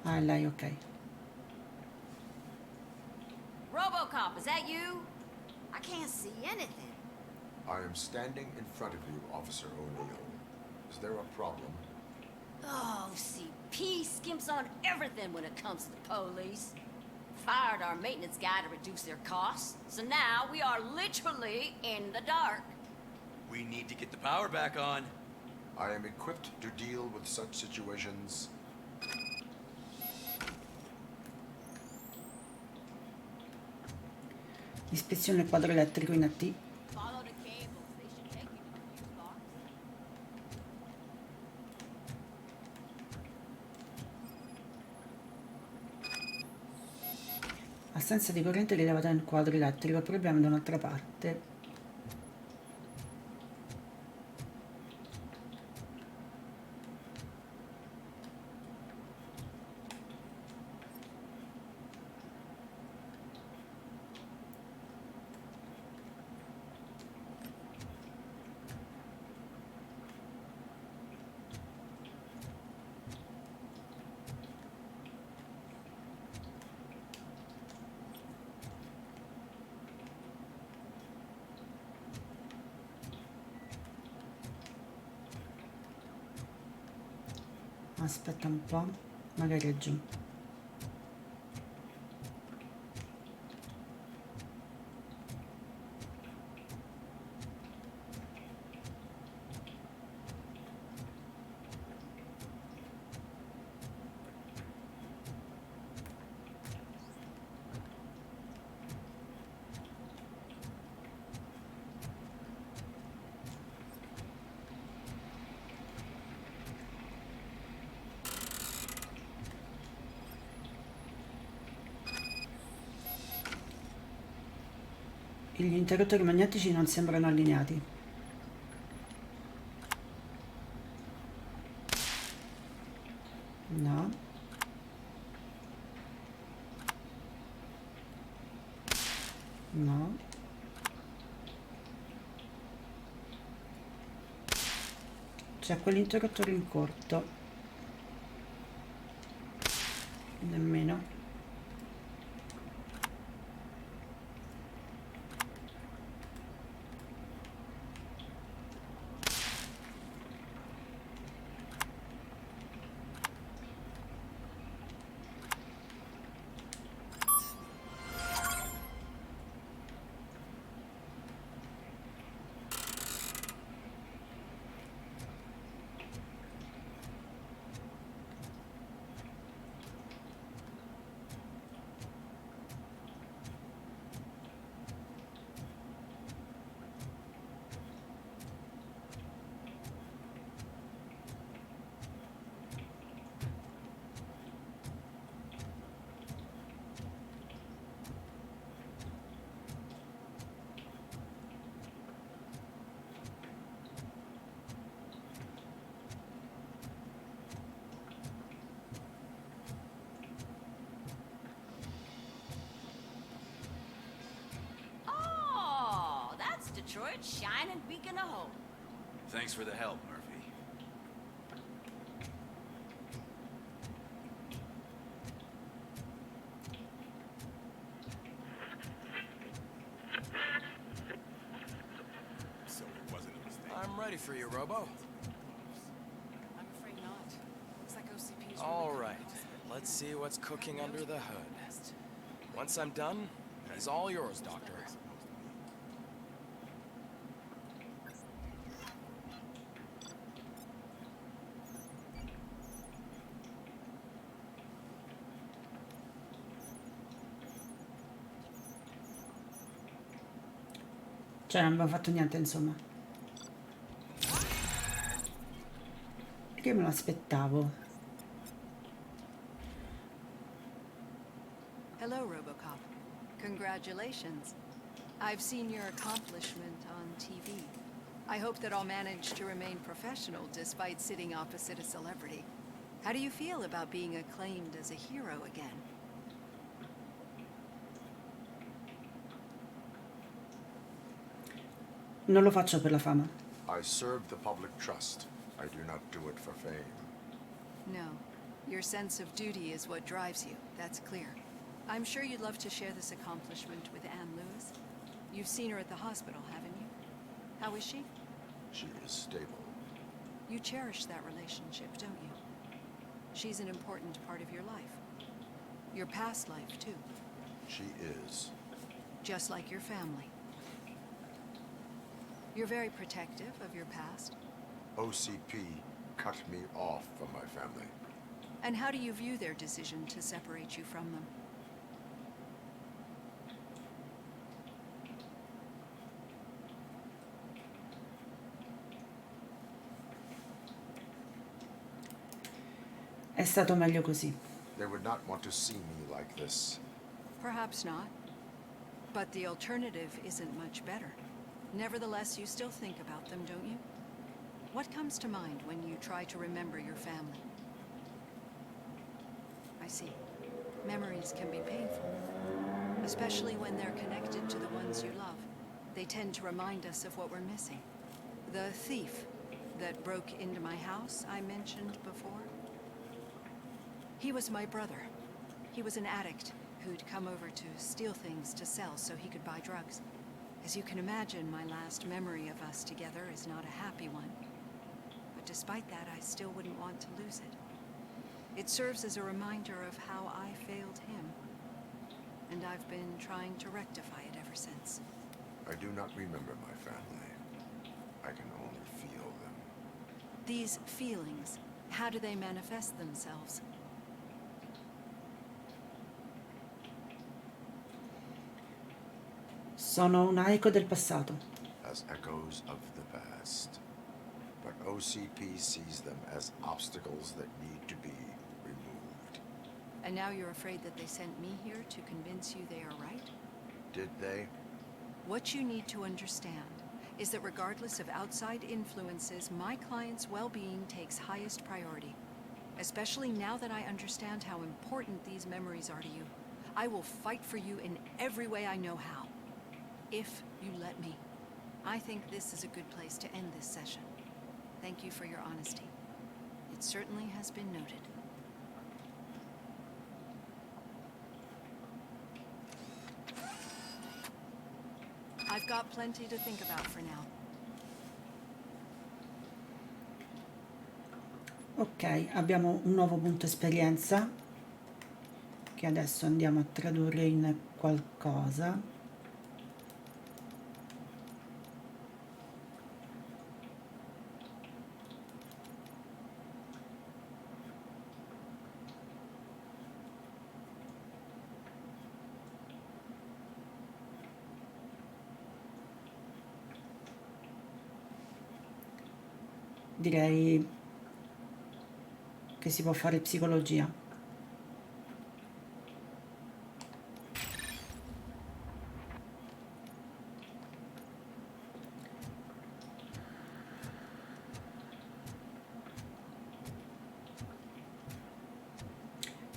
Ah, è lei, ok.
RoboCop, is that you? I can't see anything.
I am standing in front of you, Officer O'Neill. Is there a problem?
Oh, OCP skimps on everything when it comes to the police. Fired our maintenance guy to reduce their costs, so now we are literally in the dark.
We need to get the power back on.
I am equipped to deal with such situations.
Ispezione del quadro elettrico in AT.
Follow the cables, they should take you to the fuse box.
Assenza di corrente rilevata nel quadro elettrico, problema da un'altra parte. Aspetta un po', magari è giù. Gli interruttori magnetici non sembrano allineati. No. No. C'è quell'interruttore in corto. Nemmeno.
Oh, that's Detroit's shining beacon of hope.
Thanks for the help, Murphy.
So it wasn't a mistake. I'm ready for you, Robo.
I'm afraid not. Looks like OCP's
All right, let's see what's cooking under the hood. Once I'm done, he's all yours, Doctor.
Cioè, non abbiamo fatto niente, insomma. Perché me lo aspettavo?
Hello, RoboCop. Congratulations. I've seen your accomplishment on TV. I hope that I'll manage to remain professional despite sitting opposite a celebrity. How do you feel about being acclaimed as a hero again?
Non lo faccio per la fama.
I serve the public trust. I do not do it for fame.
No. Your sense of duty is what drives you. That's clear. I'm sure you'd love to share this accomplishment with Anne Lewis. You've seen her at the hospital, haven't you? How is she?
She is stable.
You cherish that relationship, don't you? She's an important part of your life. Your past life, too.
She is.
Just like your family. You're very protective of your past.
OCP cut me off from my family.
And how do you view their decision to separate you from them?
È stato meglio così.
They would not want to see me like this.
Perhaps not. But the alternative isn't much better. Nevertheless, you still think about them, don't you? What comes to mind when you try to remember your family? I see. Memories can be painful, especially when they're connected to the ones you love. They tend to remind us of what we're missing. The thief that broke into my house I mentioned before. He was my brother. He was an addict who'd come over to steal things to sell so he could buy drugs. As you can imagine, my last memory of us together is not a happy one. But despite that, I still wouldn't want to lose it. It serves as a reminder of how I failed him. And I've been trying to rectify it ever since.
I do not remember my family. I can only feel them.
These feelings, how do they manifest themselves?
Sono una eco del passato.
As echoes of the past. But OCP sees them as obstacles that need to be removed.
And now you're afraid that they sent me here to convince you they are right?
Did they?
What you need to understand is that regardless of outside influences, my client's well-being takes highest priority. Especially now that I understand how important these memories are to you. I will fight for you in every way I know how. If you let me. I think this is a good place to end this session. Thank you for your honesty. It certainly has been noted. I've got plenty to think about for now.
Ok, abbiamo un nuovo punto esperienza che adesso andiamo a tradurre in qualcosa. Direi che si può fare psicologia.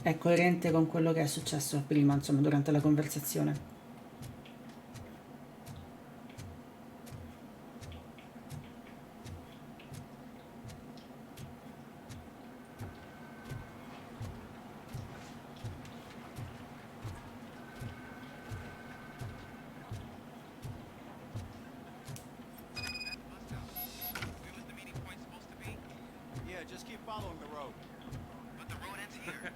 È coerente con quello che è successo prima, insomma, durante la conversazione.
Yeah, just keep following the road.
But the road ends here.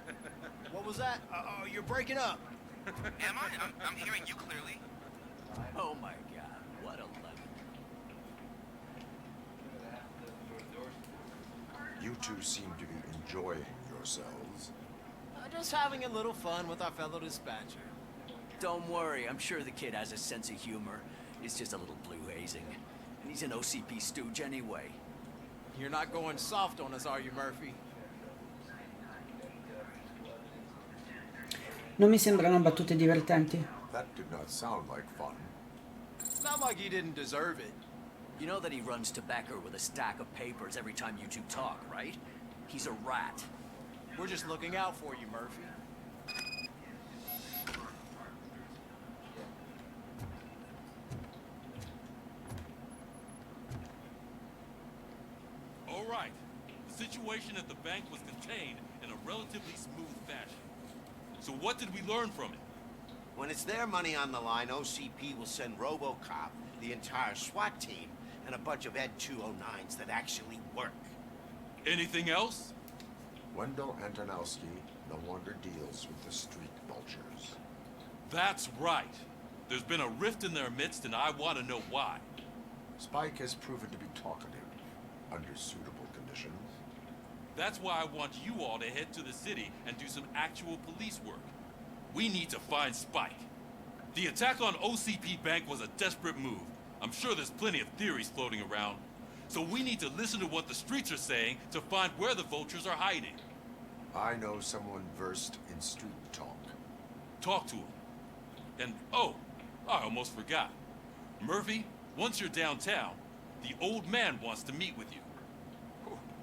What was that? Oh, you're breaking up.
Am I? I'm hearing you clearly.
Oh my god, what a lemon.
You two seem to be enjoying yourselves.
Just having a little fun with our fellow dispatcher.
Don't worry, I'm sure the kid has a sense of humor. It's just a little blue hazing. And he's an OCP stooge anyway.
You're not going soft on us, are you, Murphy?
Non mi sembrano battute divertenti.
That did not sound like fun.
Not like he didn't deserve it.
You know that he runs to Becker with a stack of papers every time you two talk, right? He's a rat.
We're just looking out for you, Murphy.
All right. The situation at the bank was contained in a relatively smooth fashion. So what did we learn from it?
When it's their money on the line, OCP will send RoboCop, the entire SWAT team, and a bunch of Ed 209s that actually work.
Anything else?
Wendell Antonowski no longer deals with the street vultures.
That's right. There's been a rift in their midst, and I want to know why.
Spike has proven to be talkative, under suitable conditions.
That's why I want you all to head to the city and do some actual police work. We need to find Spike. The attack on OCP Bank was a desperate move. I'm sure there's plenty of theories floating around. So we need to listen to what the streets are saying to find where the vultures are hiding.
I know someone versed in street talk.
Talk to him. And, oh, I almost forgot. Murphy, once you're downtown, the old man wants to meet with you.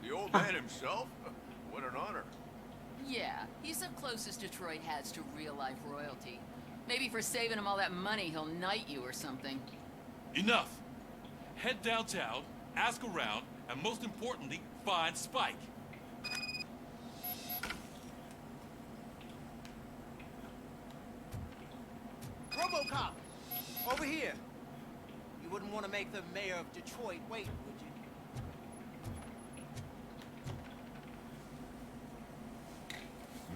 The old man himself? What an honor.
Yeah, he's the closest Detroit has to real-life royalty. Maybe for saving him all that money, he'll knight you or something.
Enough. Head downtown, ask around, and most importantly, find Spike.
RoboCop! Over here! You wouldn't want to make the mayor of Detroit wait, would you?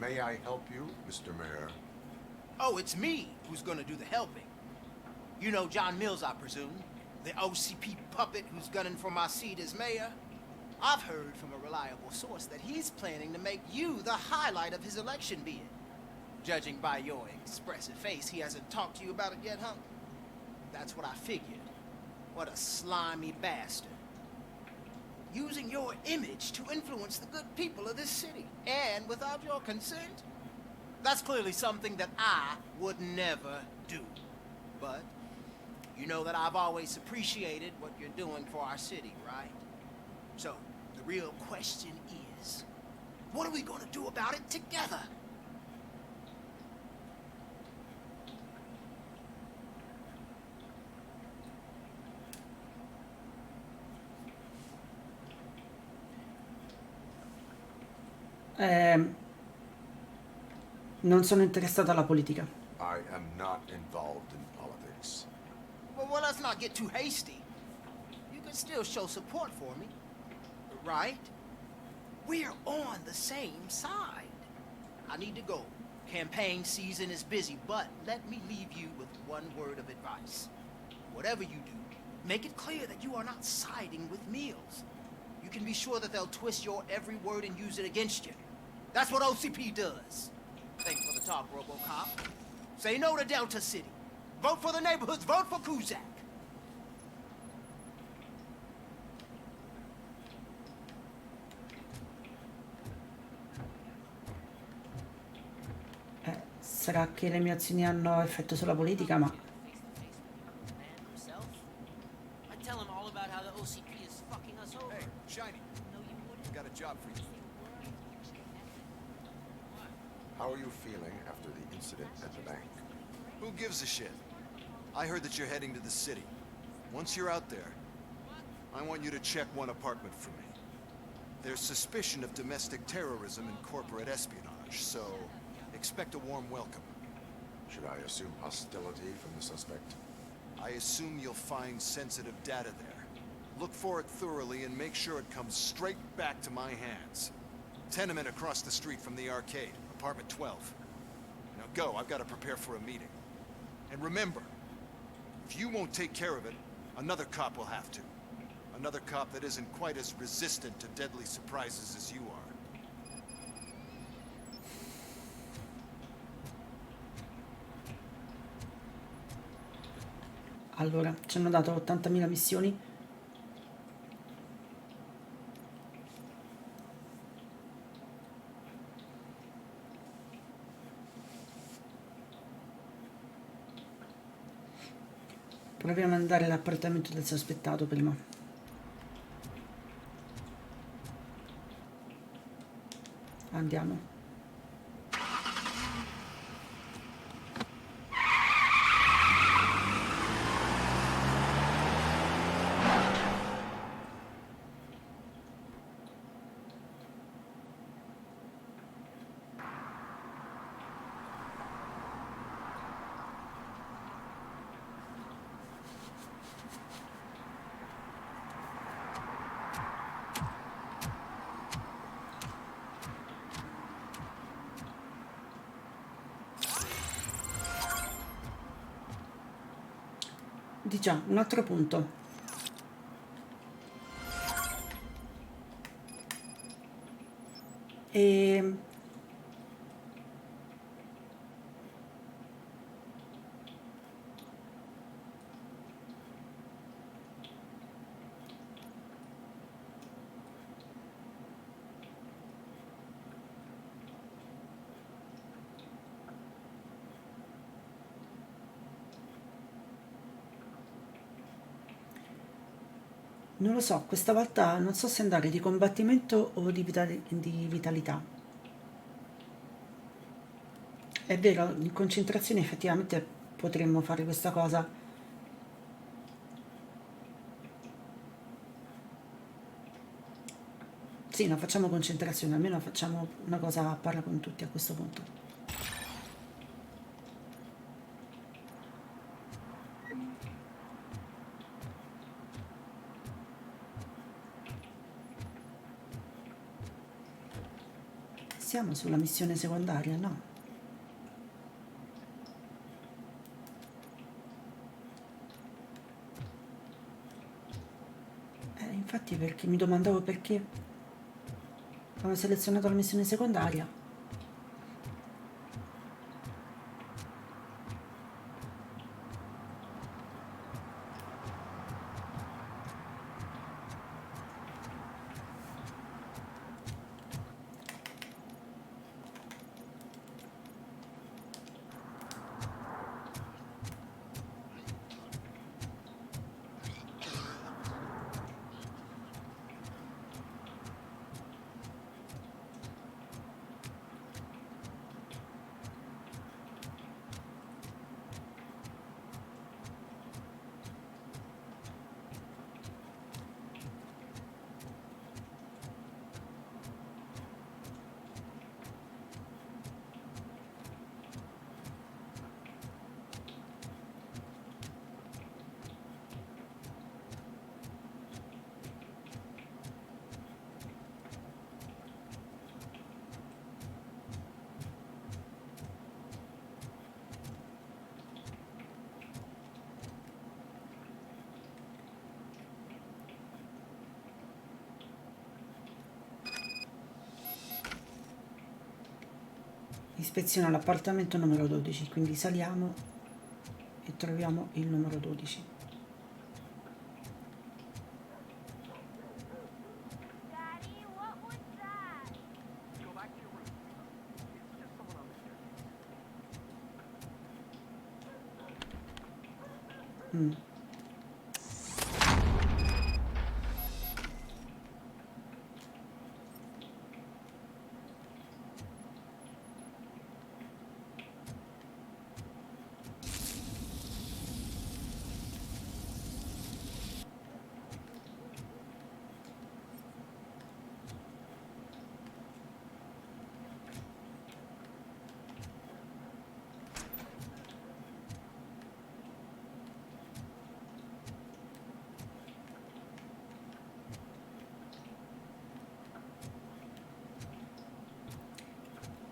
May I help you, Mr. Mayor?
Oh, it's me who's gonna do the helping. You know John Mills, I presume? The OCP puppet who's gunning for my seat as mayor? I've heard from a reliable source that he's planning to make you the highlight of his election bid. Judging by your expressive face, he hasn't talked to you about it yet, huh? That's what I figured. What a slimy bastard. Using your image to influence the good people of this city, and without your consent? That's clearly something that I would never do. But
You know that I've always appreciated what you're doing for our city, right? So, the real question is, what are we gonna do about it together?
Non sono interessato alla politica.
I am not involved in politics.
Well, let's not get too hasty. You can still show support for me, right? We're on the same side. I need to go. Campaign season is busy, but let me leave you with one word of advice. Whatever you do, make it clear that you are not siding with Meals. You can be sure that they'll twist your every word and use it against you. That's what OCP does. Thanks for the talk, RoboCop. Say no to Delta City. Vote for the neighborhoods. Vote for Kuzak.
Sarà che le mie azioni hanno effetto sulla politica, ma
I tell him all about how the OCP is fucking us over.
Hey, Shiny. I got a job for you.
How are you feeling after the incident at the bank?
Who gives a shit? I heard that you're heading to the city. Once you're out there, I want you to check one apartment for me. There's suspicion of domestic terrorism and corporate espionage, so expect a warm welcome.
Should I assume hostility from the suspect?
I assume you'll find sensitive data there. Look for it thoroughly and make sure it comes straight back to my hands. Tenement across the street from the arcade, apartment 12. Now go, I've got to prepare for a meeting. And remember, if you won't take care of it, another cop will have to. Another cop that isn't quite as resistant to deadly surprises as you are.
allora ci hanno dato 80.000 missioni. Proviamo ad andare all'appartamento del sospettato prima. Andiamo. Di già, un altro punto. E non lo so, questa volta non so se andare di combattimento o di vitalità. È vero, in concentrazione effettivamente potremmo fare questa cosa. Sì, no, facciamo concentrazione, almeno facciamo una cosa a parla con tutti a questo punto. Siamo sulla missione secondaria, no? Infatti perché mi domandavo perché avevo selezionato la missione secondaria. Ispeziona l'appartamento numero 12, quindi saliamo e troviamo il numero 12.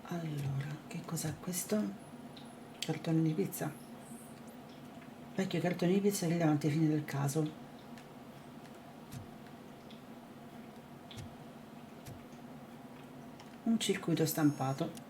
Allora, che cos'è questo? Cartone di pizza. Vecchio cartone di pizza rilevante ai fini del caso. Un circuito stampato.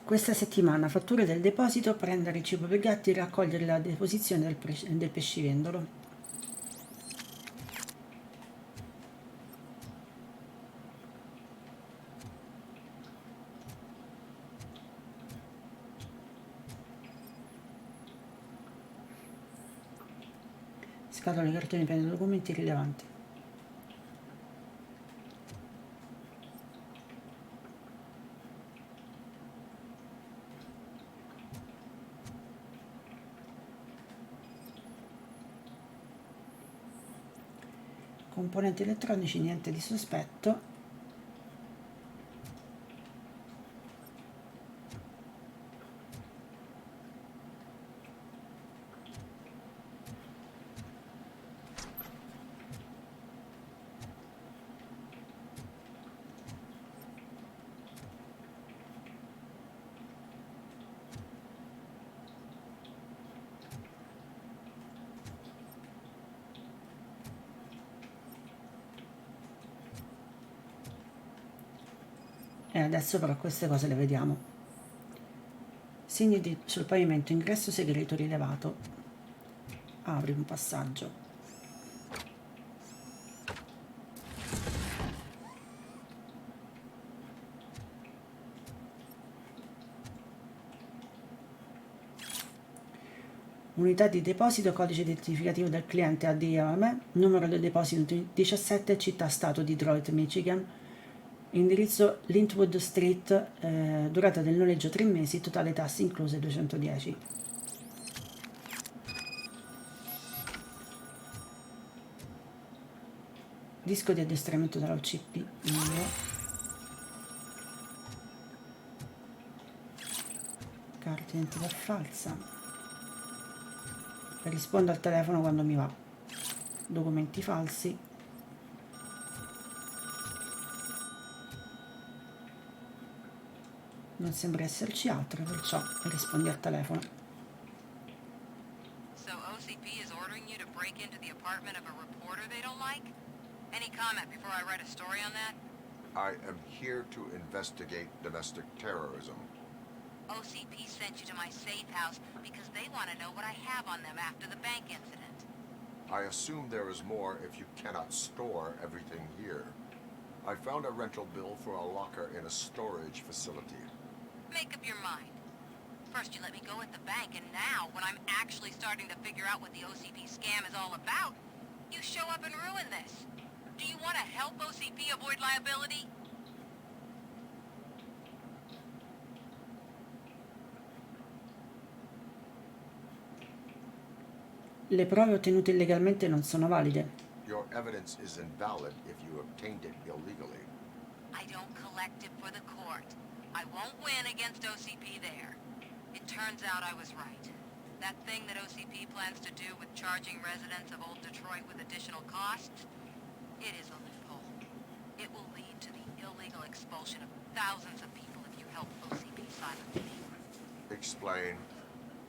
Questa settimana fatture del deposito, prendere il cibo per gatti e raccogliere la deposizione del pescivendolo. Scatole, cartoni, penne, documenti rilevanti. Componenti elettronici, niente di sospetto. E adesso però queste cose le vediamo. Segni sul pavimento, ingresso segreto rilevato. Apri un passaggio. Unità di deposito, codice identificativo del cliente ADM, numero del deposito 17, città stato di Detroit, Michigan, indirizzo Lintwood Street, durata del noleggio 3 mesi, totale tasse incluse 210. Disco di addestramento dalla OCP. Carta identità falsa. Rispondo al telefono quando mi va. Documenti falsi. Non sembra esserci altro, perciò rispondi al telefono.
So OCP is ordering you to break into the apartment of a reporter they don't like? Any comment before I write a story on that?
I am here to investigate domestic terrorism.
OCP sent you to my safe house because they want to know what I have on them after the bank incident.
I assume there is more if you cannot store everything here. I found a rental bill for a locker in a storage facility.
Make up your mind. First you let me go at the bank, and now, when I'm actually starting to figure out what the OCP scam is all about, you show up and ruin this. Do you want to help OCP avoid liability?
Le prove ottenute illegalmente non sono valide.
Your evidence is invalid if you obtained it illegally.
I don't collect it for the court. I won't win against OCP there. It turns out I was right. That thing that OCP plans to do with charging residents of Old Detroit with additional costs, it is a loophole. It will lead to the illegal expulsion of thousands of people if you help OCP silence me.
Explain.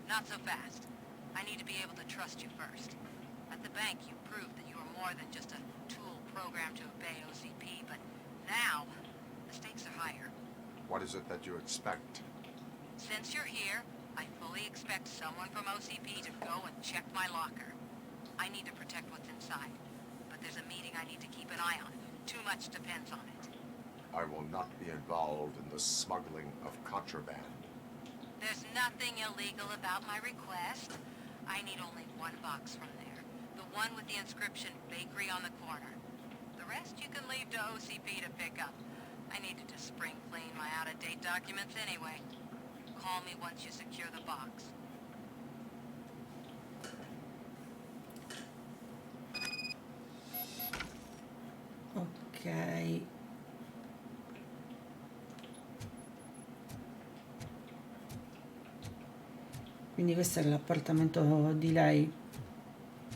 Not so fast. I need to be able to trust you first. At the bank, you proved that you were more than just a tool programmed to obey OCP, but now, the stakes are higher.
What is it that you expect?
Since you're here, I fully expect someone from OCP to go and check my locker. I need to protect what's inside, but there's a meeting I need to keep an eye on. Too much depends on it.
I will not be involved in the smuggling of contraband.
There's nothing illegal about my request. I need only one box from there. The one with the inscription Bakery on the corner. The rest you can leave to OCP to pick up. I need to just spring clean my out-of-date documents anyway. Call me once you secure the box.
Ok. Quindi questo era l'appartamento di lei,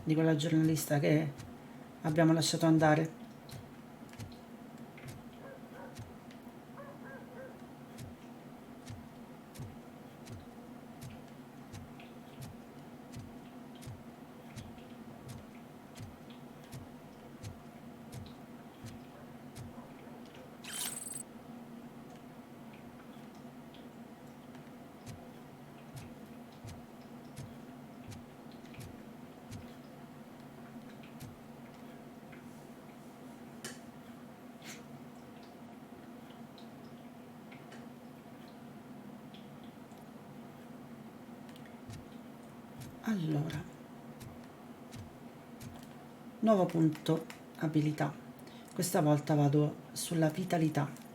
di quella giornalista che abbiamo lasciato andare. Allora, nuovo punto abilità. Questa volta vado sulla vitalità.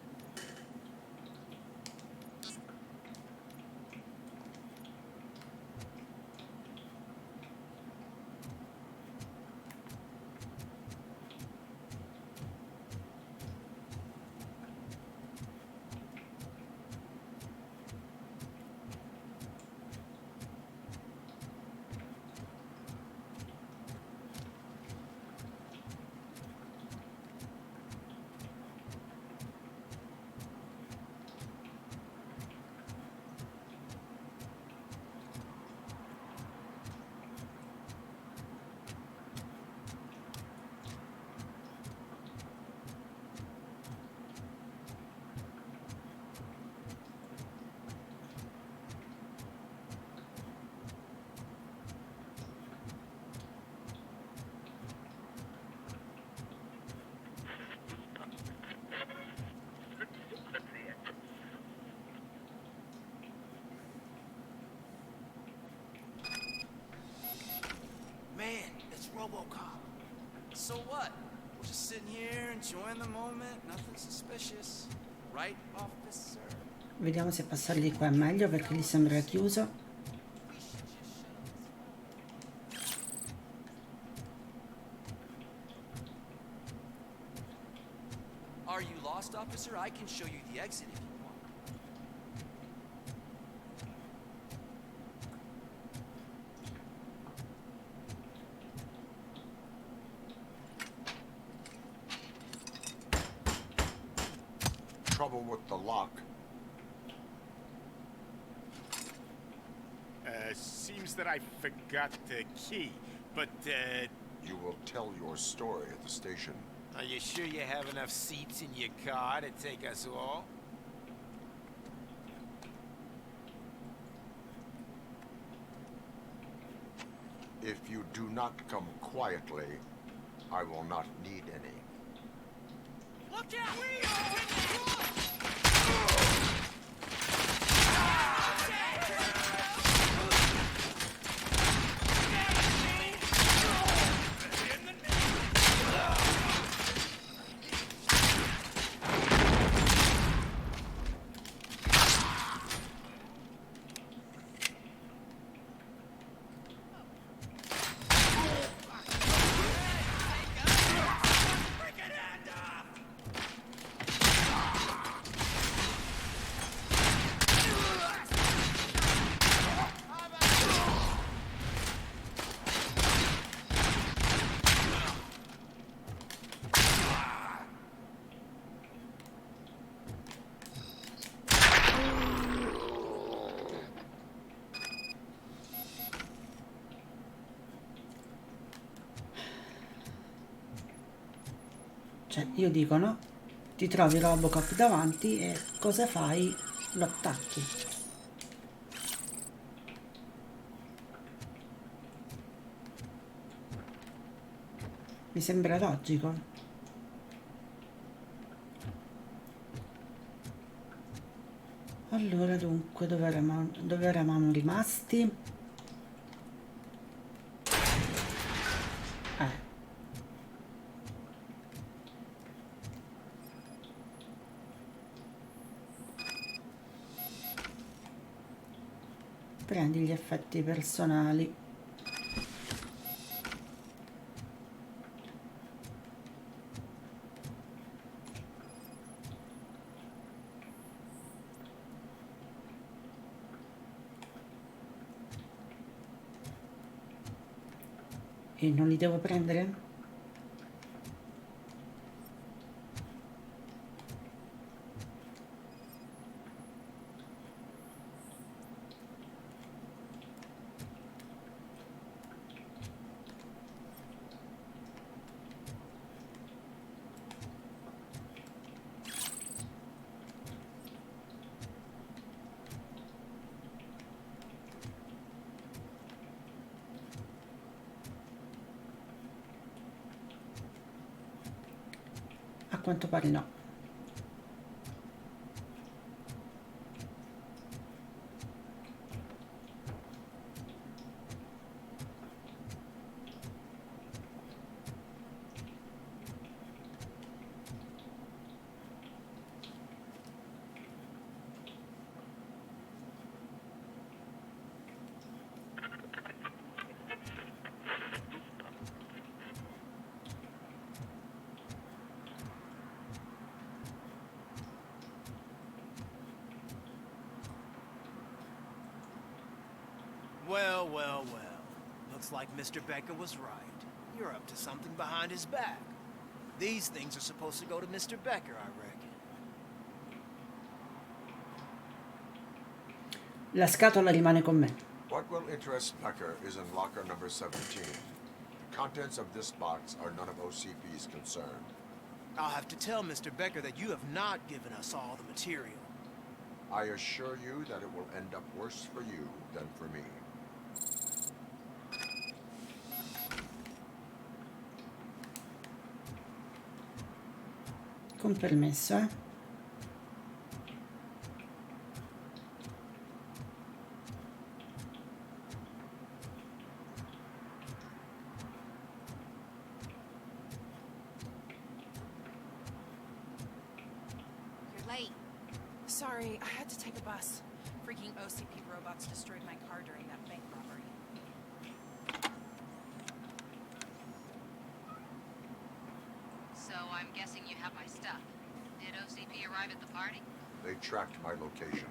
Man, it's RoboCop. So what? We're just sitting here enjoying the moment. Nothing suspicious. Right, officer?
Vediamo se passargli qua è meglio perché gli sembra chiuso.
Are you lost, officer? I can show you the exit if you want.
Trouble with the lock.
Seems that I forgot the key, but,
You will tell your story at the station.
Are you sure you have enough seats in your car to take us all?
If you do not come quietly, I will not need any.
Look out!
Cioè, io dico no, ti trovi RoboCop davanti e cosa fai? Lo attacchi. Mi sembra logico. Allora, dunque, dove eravamo rimasti? Prendi gli effetti personali. E non li devo prendere? A quanto pare no.
Well, well, well. Looks like Mr. Becker was right. You're up to something behind his back. These things are supposed to go to Mr. Becker, I reckon.
La scatola rimane con me.
What will interest Becker is in locker number 17. The contents of this box are none of OCP's concern.
I'll have to tell Mr. Becker that you have not given us all the material.
I assure you that it will end up worse for you than for me.
Con permesso, eh?
You're late. Sorry, I had to take a bus. Freaking OCP robots destroyed my car during that bank robbery.
So I'm guessing you have my stuff. Did OCP arrive at the party?
They tracked my location.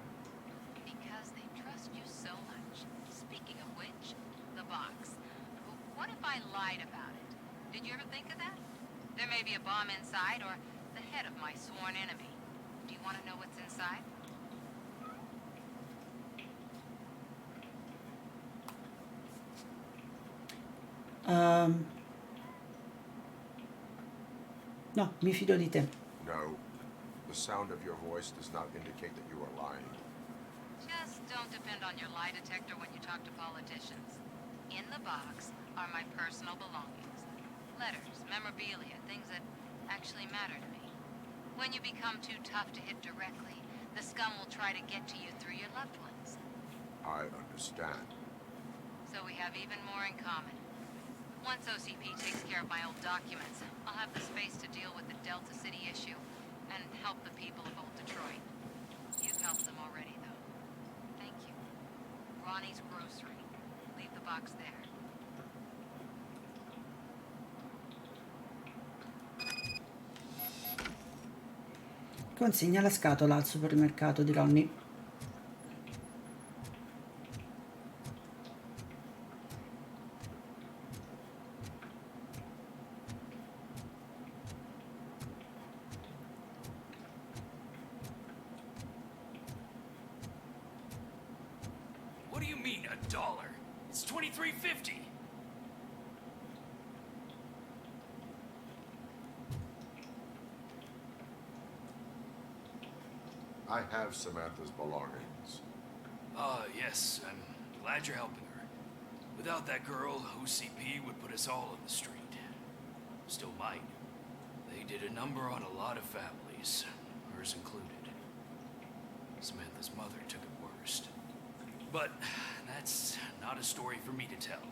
Because they trust you so much. Speaking of which, the box. What if I lied about it? Did you ever think of that? There may be a bomb inside or the head of my sworn enemy. Do you want to know what's inside?
No, mi fido di te.
No. The sound of your voice does not indicate that you are lying.
Just don't depend on your lie detector when you talk to politicians. In the box are my personal belongings. Letters, memorabilia, things that actually matter to me. When you become too tough to hit directly, the scum will try to get to you through your loved ones.
I understand.
So we have even more in common. Once OCP takes care of my old documents, I'll have the space to deal with the Delta City issue and help the people of old Detroit. You've helped them already, though. Thank you. Ronnie's Grocery. Leave the box there.
Consegna la scatola al supermercato di Ronnie.
What do you mean, $1? It's $23.50.
I have Samantha's belongings.
Yes, I'm glad you're helping her. Without that girl, OCP would put us all on the street. Still might. They did a number on a lot of families, hers included. Samantha's mother took it worst. But that's not a story for me to tell.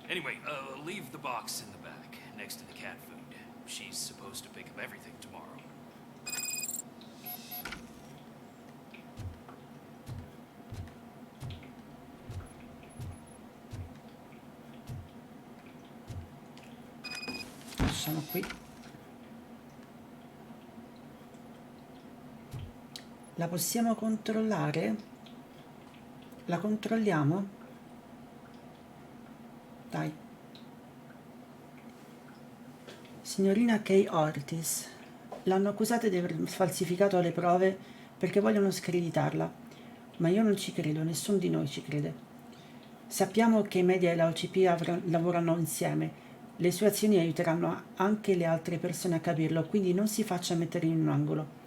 Anyway, leave the box in the back, next to the cat food. She's supposed to pick up everything tomorrow.
Lasciamo qui. La possiamo controllare? La controlliamo? Dai. Signorina Kay Ortiz. L'hanno accusata di aver falsificato le prove perché vogliono screditarla. Ma io non ci credo, nessuno di noi ci crede. Sappiamo che i media e la OCP lavorano insieme. Le sue azioni aiuteranno anche le altre persone a capirlo, quindi non si faccia mettere in un angolo.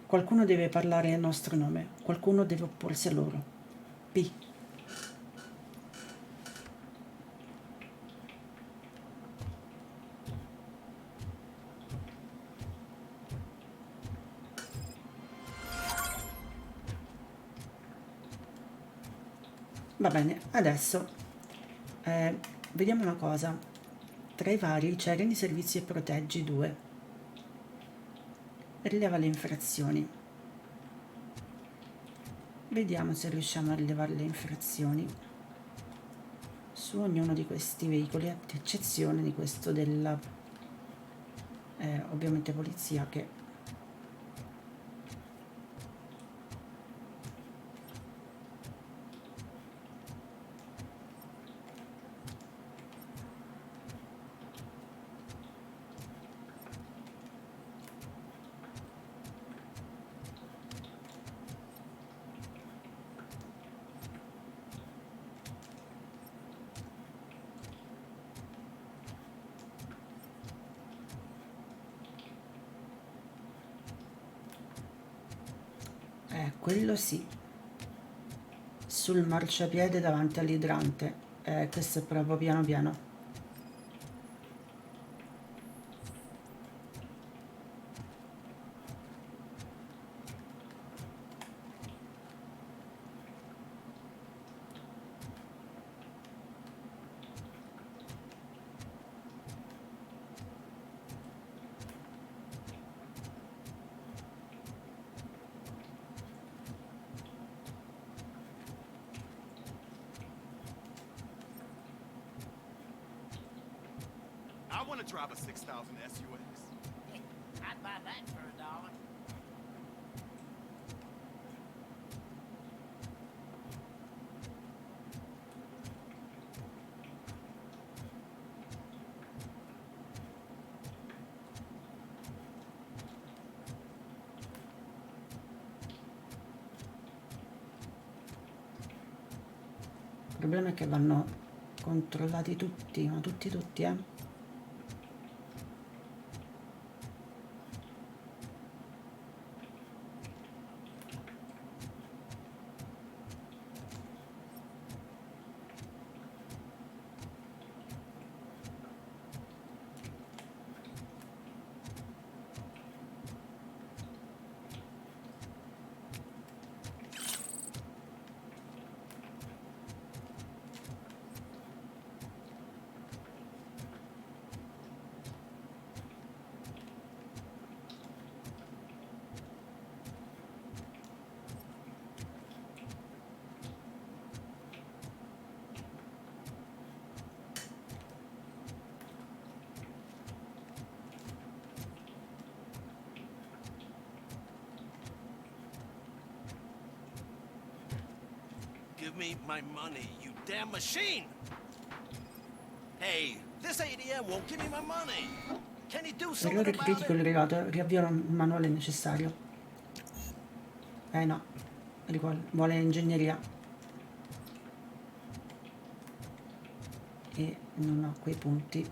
Qualcuno deve parlare a nostro nome, qualcuno deve opporsi a loro. P. Va bene, adesso vediamo una cosa. Tra i vari c'è rendi servizi e proteggi 2. Rileva le infrazioni. Vediamo se riusciamo a rilevare le infrazioni su ognuno di questi veicoli, ad eccezione di questo della ovviamente polizia, che quello sì, sul marciapiede davanti all'idrante, questo è proprio piano piano.
I want to drive a 6,000 SUX.
I'd buy that for $1.
Il problema è che vanno controllati tutti, ma tutti,
Give me my money, you damn machine! Hey, this ATM won't give me my money. Can you do something
Errore
about
critico
it?
rilevato, riavvio il manuale necessario. No, vuole ingegneria. E non ho quei punti.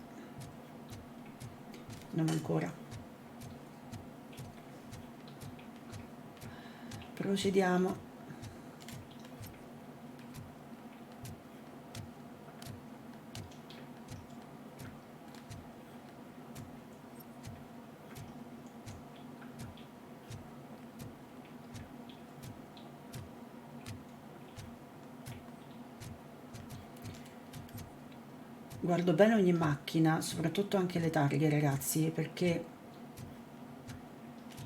Non ancora. Procediamo. Guardo bene ogni macchina, soprattutto anche le targhe, ragazzi, perché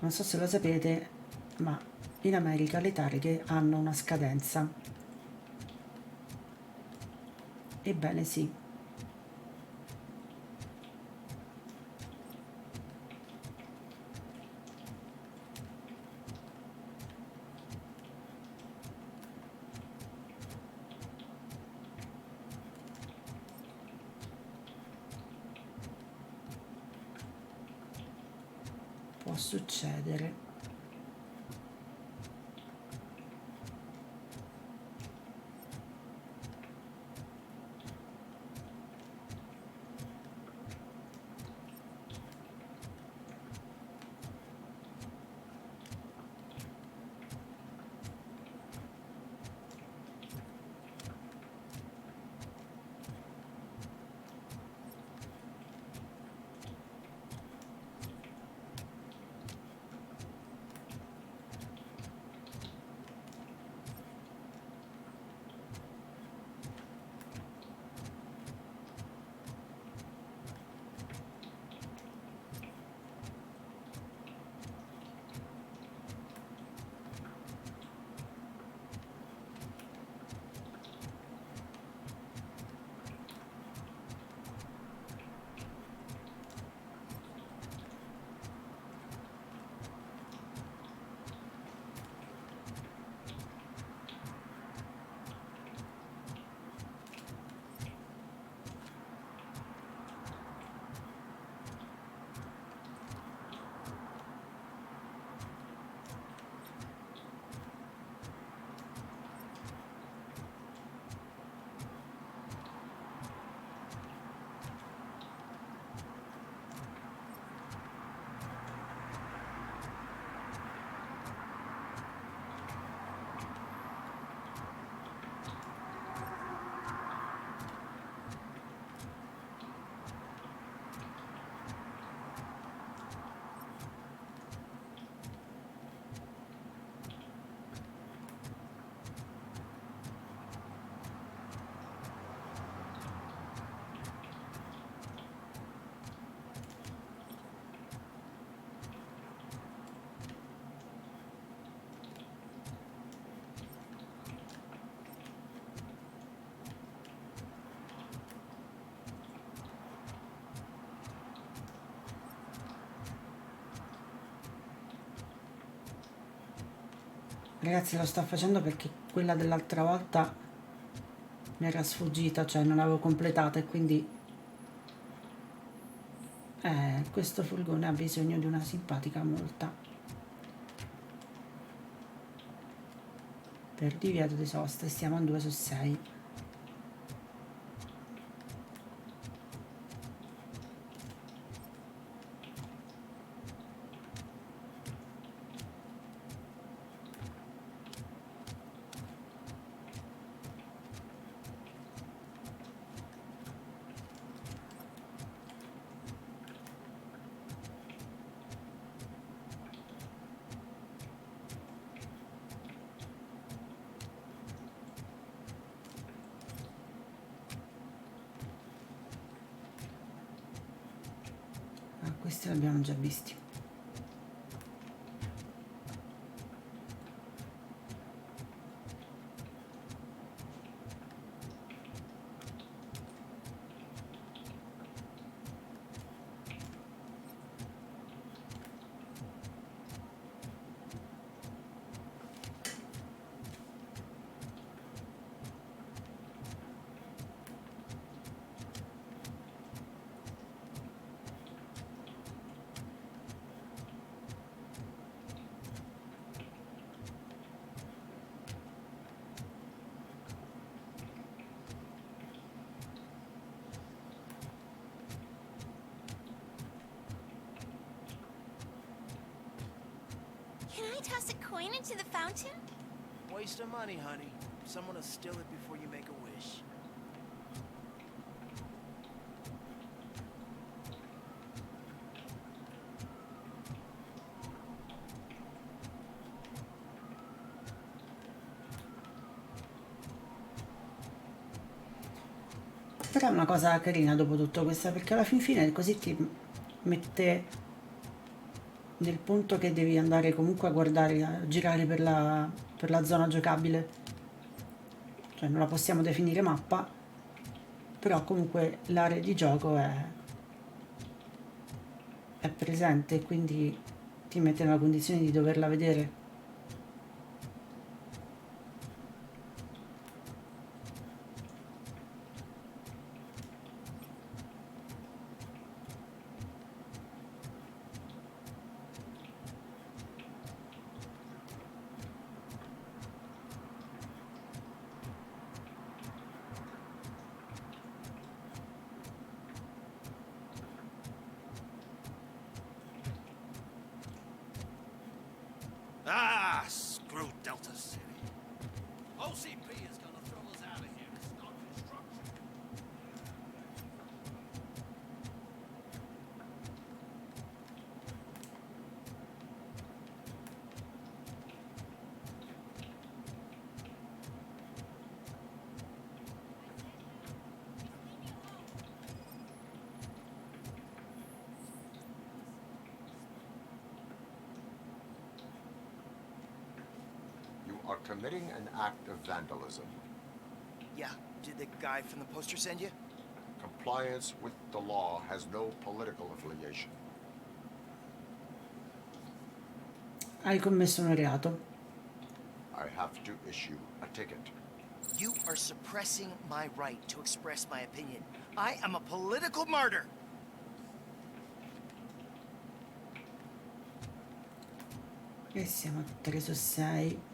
non so se lo sapete, ma in America le targhe hanno una scadenza. Ebbene sì. Può succedere. Ragazzi, lo sto facendo perché quella dell'altra volta mi era sfuggita, cioè non l'avevo completata, e quindi questo furgone ha bisogno di una simpatica multa per divieto di sosta, e siamo a 2 su 6. Questi li abbiamo già visti.
Can I toss a coin into the fountain?
Waste of money, honey. Someone will steal it before you make a wish.
Però è una cosa carina dopo tutto questa, perché alla fin fine così ti mette nel punto che devi andare comunque a guardare, a girare per la zona giocabile. Cioè non la possiamo definire mappa, però comunque l'area di gioco è presente e quindi ti mette nella condizione di doverla vedere.
Ah, screw Delta City. OCP is gonna throw us out of here to start construction.
You are committing an act of vandalism.
Yeah, did the guy from the poster send you?
Compliance with the law has no political affiliation.
Hai commesso un reato.
I have to issue a ticket.
You are suppressing my right to express my opinion. I am a political martyr.
E siamo a 3 su 6.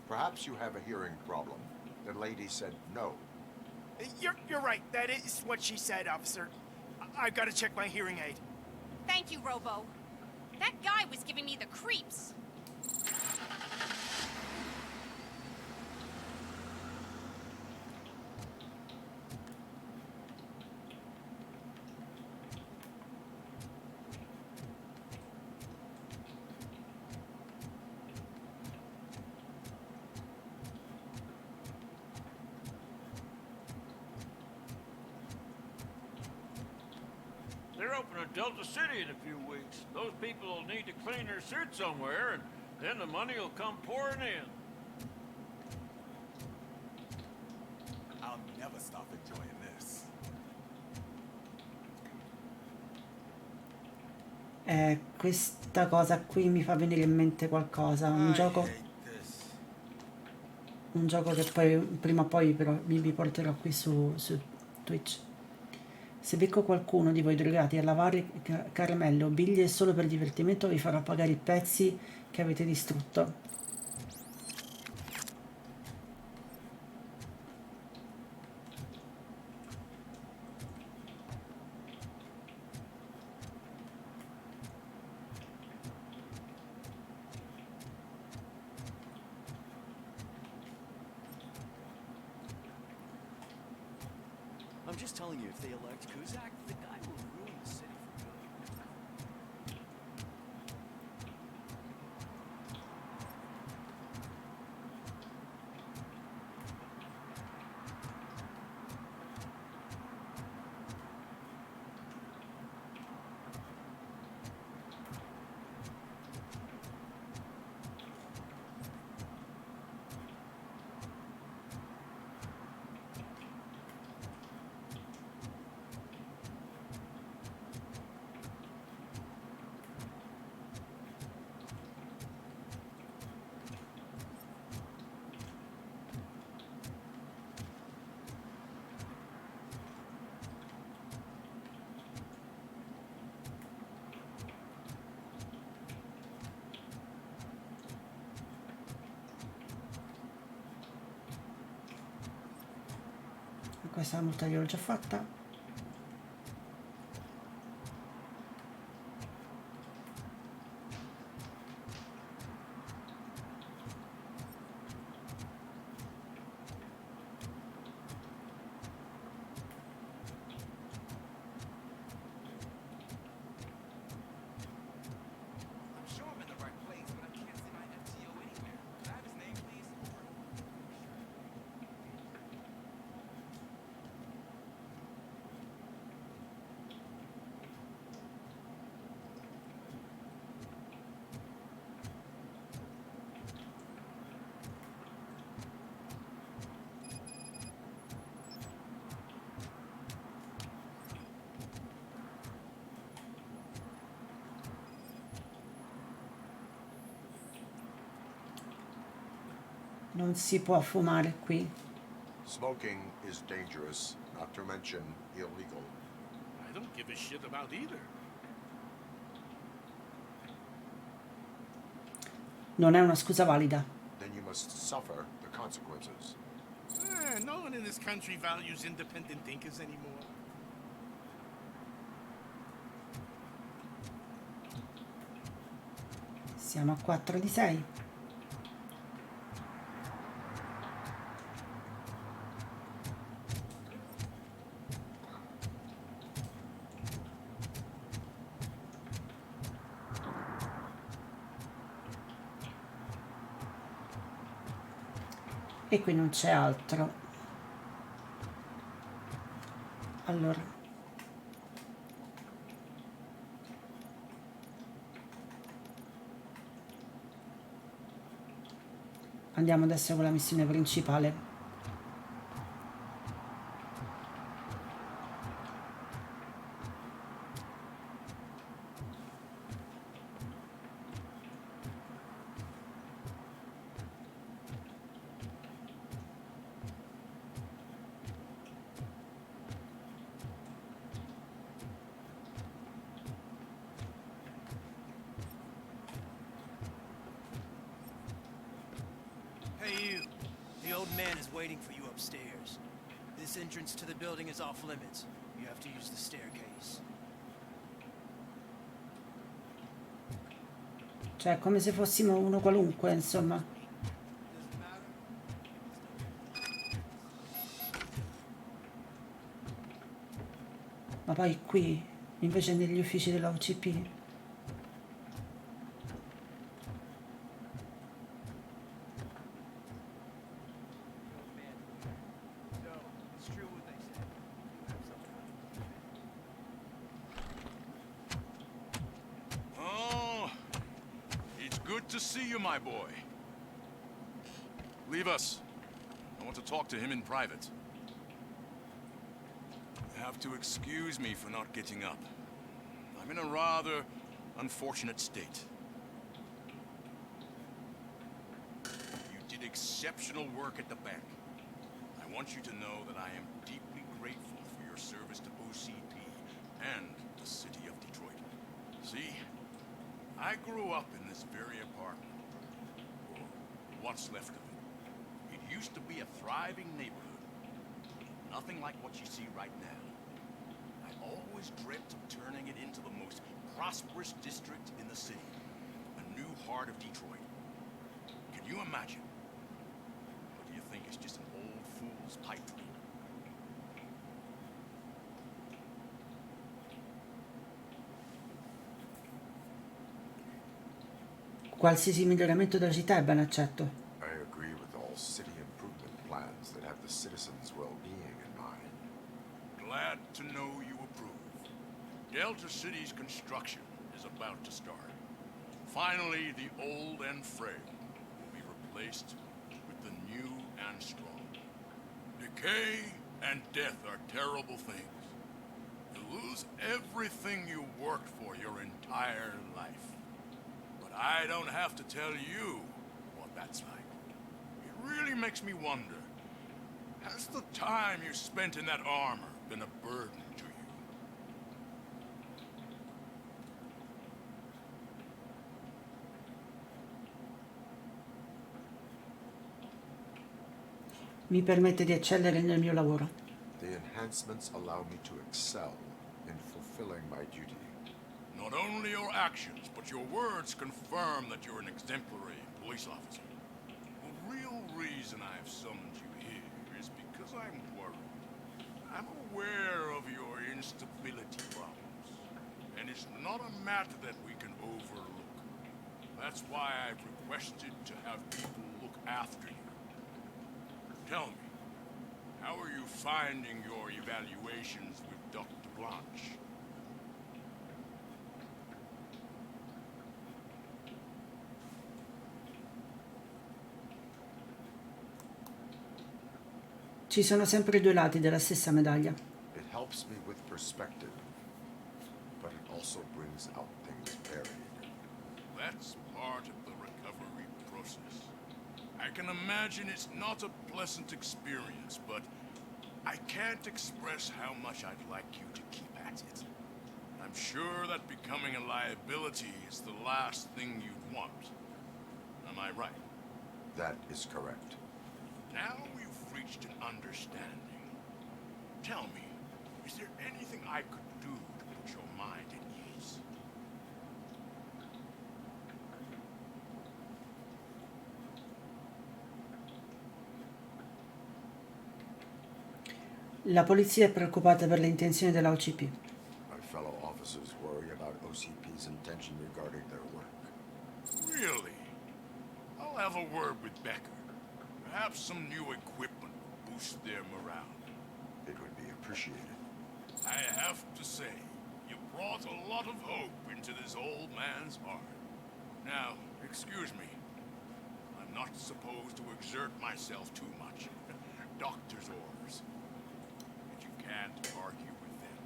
Perhaps you have a hearing problem. The lady said no.
You're right. That is what she said, officer. I've got to check my hearing aid.
Thank you, Robo. That guy was giving me the creeps.
They're opening Delta City in a few weeks. Those people will need to clean their suits somewhere, and then the money will come pouring in.
I'll never stop enjoying this.
Questa cosa qui mi fa venire in mente qualcosa, un gioco che poi prima o poi però vi porterò qui su Twitch. Se becco qualcuno di voi drogati a lavare caramelle o biglie solo per divertimento, vi farò pagare i pezzi che avete distrutto.
I'm just telling you, if they elect Kuzak, the guy will ruin the city for good.
Questa multa gliel'ho già fatta. Non si può fumare qui.
Smoking is dangerous, not to mention illegal.
I don't give a shit about either.
Non è una scusa valida.
Then you must suffer the consequences.
No one in this country values independent thinkers anymore.
Siamo a 4 di 6. E qui non c'è altro. Allora, andiamo adesso con la missione principale.
Hey you, the old man is waiting for you upstairs. This entrance to the building is off limits. You have to use the staircase.
Cioè, come se fossimo uno qualunque, insomma. Ma poi qui, invece negli uffici della OCP.
Good to see you, my boy. Leave us. I want to talk to him in private. You have to excuse me for not getting up. I'm in a rather unfortunate state. You did exceptional work at the bank. I want you to know that I am deeply grateful for your service to OCP and the city of Detroit. See? I grew up in this very apartment, or what's left of it. It used to be a thriving neighborhood. Nothing like what you see right now. I always dreamt of turning it into the most prosperous district in the city. A new heart of Detroit. Can you imagine? Or do you think it's just an old fool's pipe dream?
Qualsiasi miglioramento della città è ben accetto.
I agree with all city improvement plans that have the citizens' well-being in mind.
Glad to know you approve. Delta City's construction is about to start. Finally, the old and frail will be replaced with the new and strong. Decay and death are terrible things. You lose everything you worked for your entire life. I don't have to tell you what that's like. It really makes me wonder, has the time you spent in that armor been a burden to you?
Mi permette di eccellere nel mio lavoro.
The enhancements allow me to excel in fulfilling my duty.
Not only your actions, but your words confirm that you're an exemplary police officer. The real reason I've summoned you here is because I'm worried. I'm aware of your instability problems, and it's not a matter that we can overlook. That's why I've requested to have people look after you. Tell me, how are you finding your evaluations with Dr. Blanche?
Ci sono sempre due lati della stessa medaglia.
It helps me with perspective, but it also brings out things buried.
That's part of the recovery process.
I can imagine it's not a pleasant experience, but I can't express how much I'd like you to keep at it. I'm sure that becoming a liability is the last thing you'd want. Am I right?
That is correct.
Now we've reached an understanding. Tell me, is there anything I could do to put your mind at ease?
La polizia è preoccupata per le intenzioni della OCP.
My fellow officers worry about OCP's intention regarding their work.
Really? I'll have a word with Becker. Perhaps some new equipment will boost their morale.
It would be appreciated.
I have to say, you brought a lot of hope into this old man's heart. Now, excuse me. I'm not supposed to exert myself too much. Doctor's orders. But you can't argue with them.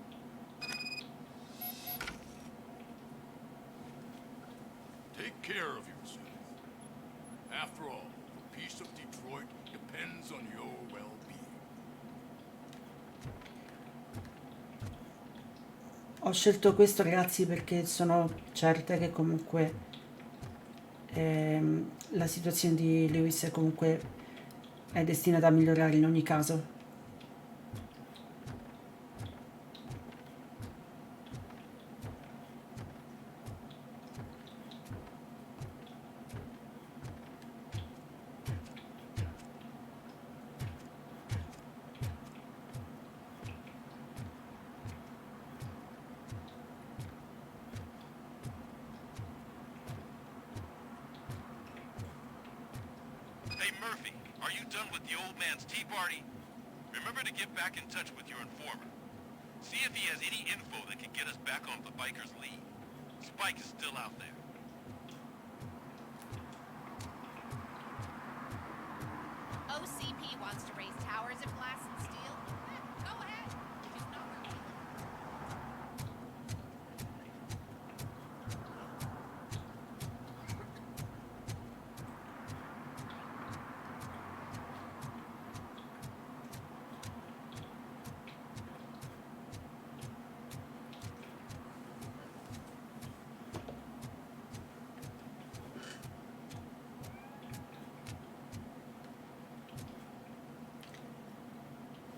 Take care of yourself. After all, the peace of Detroit depends on your well-being.
Ho scelto questo, ragazzi, perché sono certa che comunque la situazione di Lewis comunque è destinata a migliorare in ogni caso.
Hey, Murphy, are you done with the old man's tea party? Remember to get back in touch with your informer. See if he has any info that can get us back on the biker's lead. Spike is still out there.
OCP wants to raise towers of glass and steel. Go ahead. Just not for me.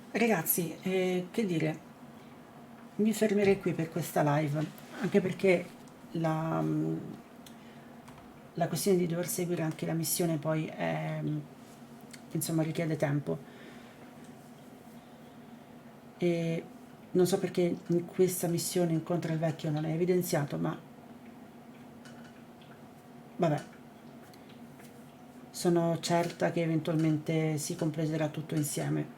Ragazzi, che dire, mi fermerei qui per questa live, anche perché la questione di dover seguire anche la missione poi insomma richiede tempo, e non so perché in questa missione incontra il vecchio non è evidenziato, ma vabbè, sono certa che eventualmente si completerà tutto insieme.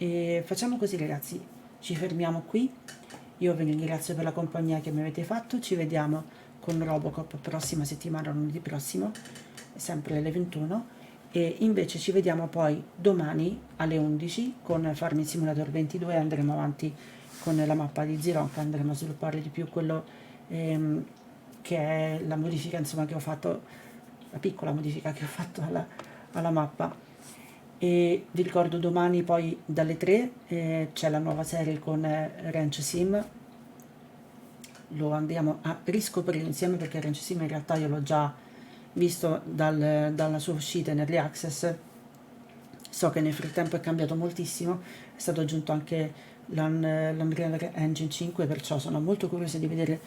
E facciamo così, ragazzi, ci fermiamo qui. Io vi ringrazio per la compagnia che mi avete fatto. Ci vediamo con RoboCop prossima settimana, lunedì prossimo, sempre alle 21, e invece ci vediamo poi domani alle 11 con Farming Simulator 22. Andremo avanti con la mappa di Zironka, andremo a sviluppare di più quello che è la modifica, insomma, che ho fatto, la piccola modifica che ho fatto alla mappa. E vi ricordo, domani poi dalle 3 c'è la nuova serie con Ranch Sim. Lo andiamo a riscoprire insieme, perché Ranch Sim in realtà io l'ho già visto dalla sua uscita in Early Access. So che nel frattempo è cambiato moltissimo, è stato aggiunto anche l'Unreal Engine 5, perciò sono molto curiosa di vedere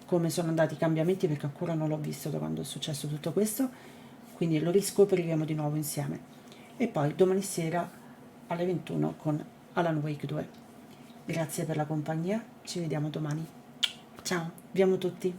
come sono andati i cambiamenti, perché ancora non l'ho visto da quando è successo tutto questo, quindi lo riscopriremo di nuovo insieme. E poi domani sera alle 21 con Alan Wake 2. Grazie per la compagnia, ci vediamo domani. Ciao, vi amo tutti.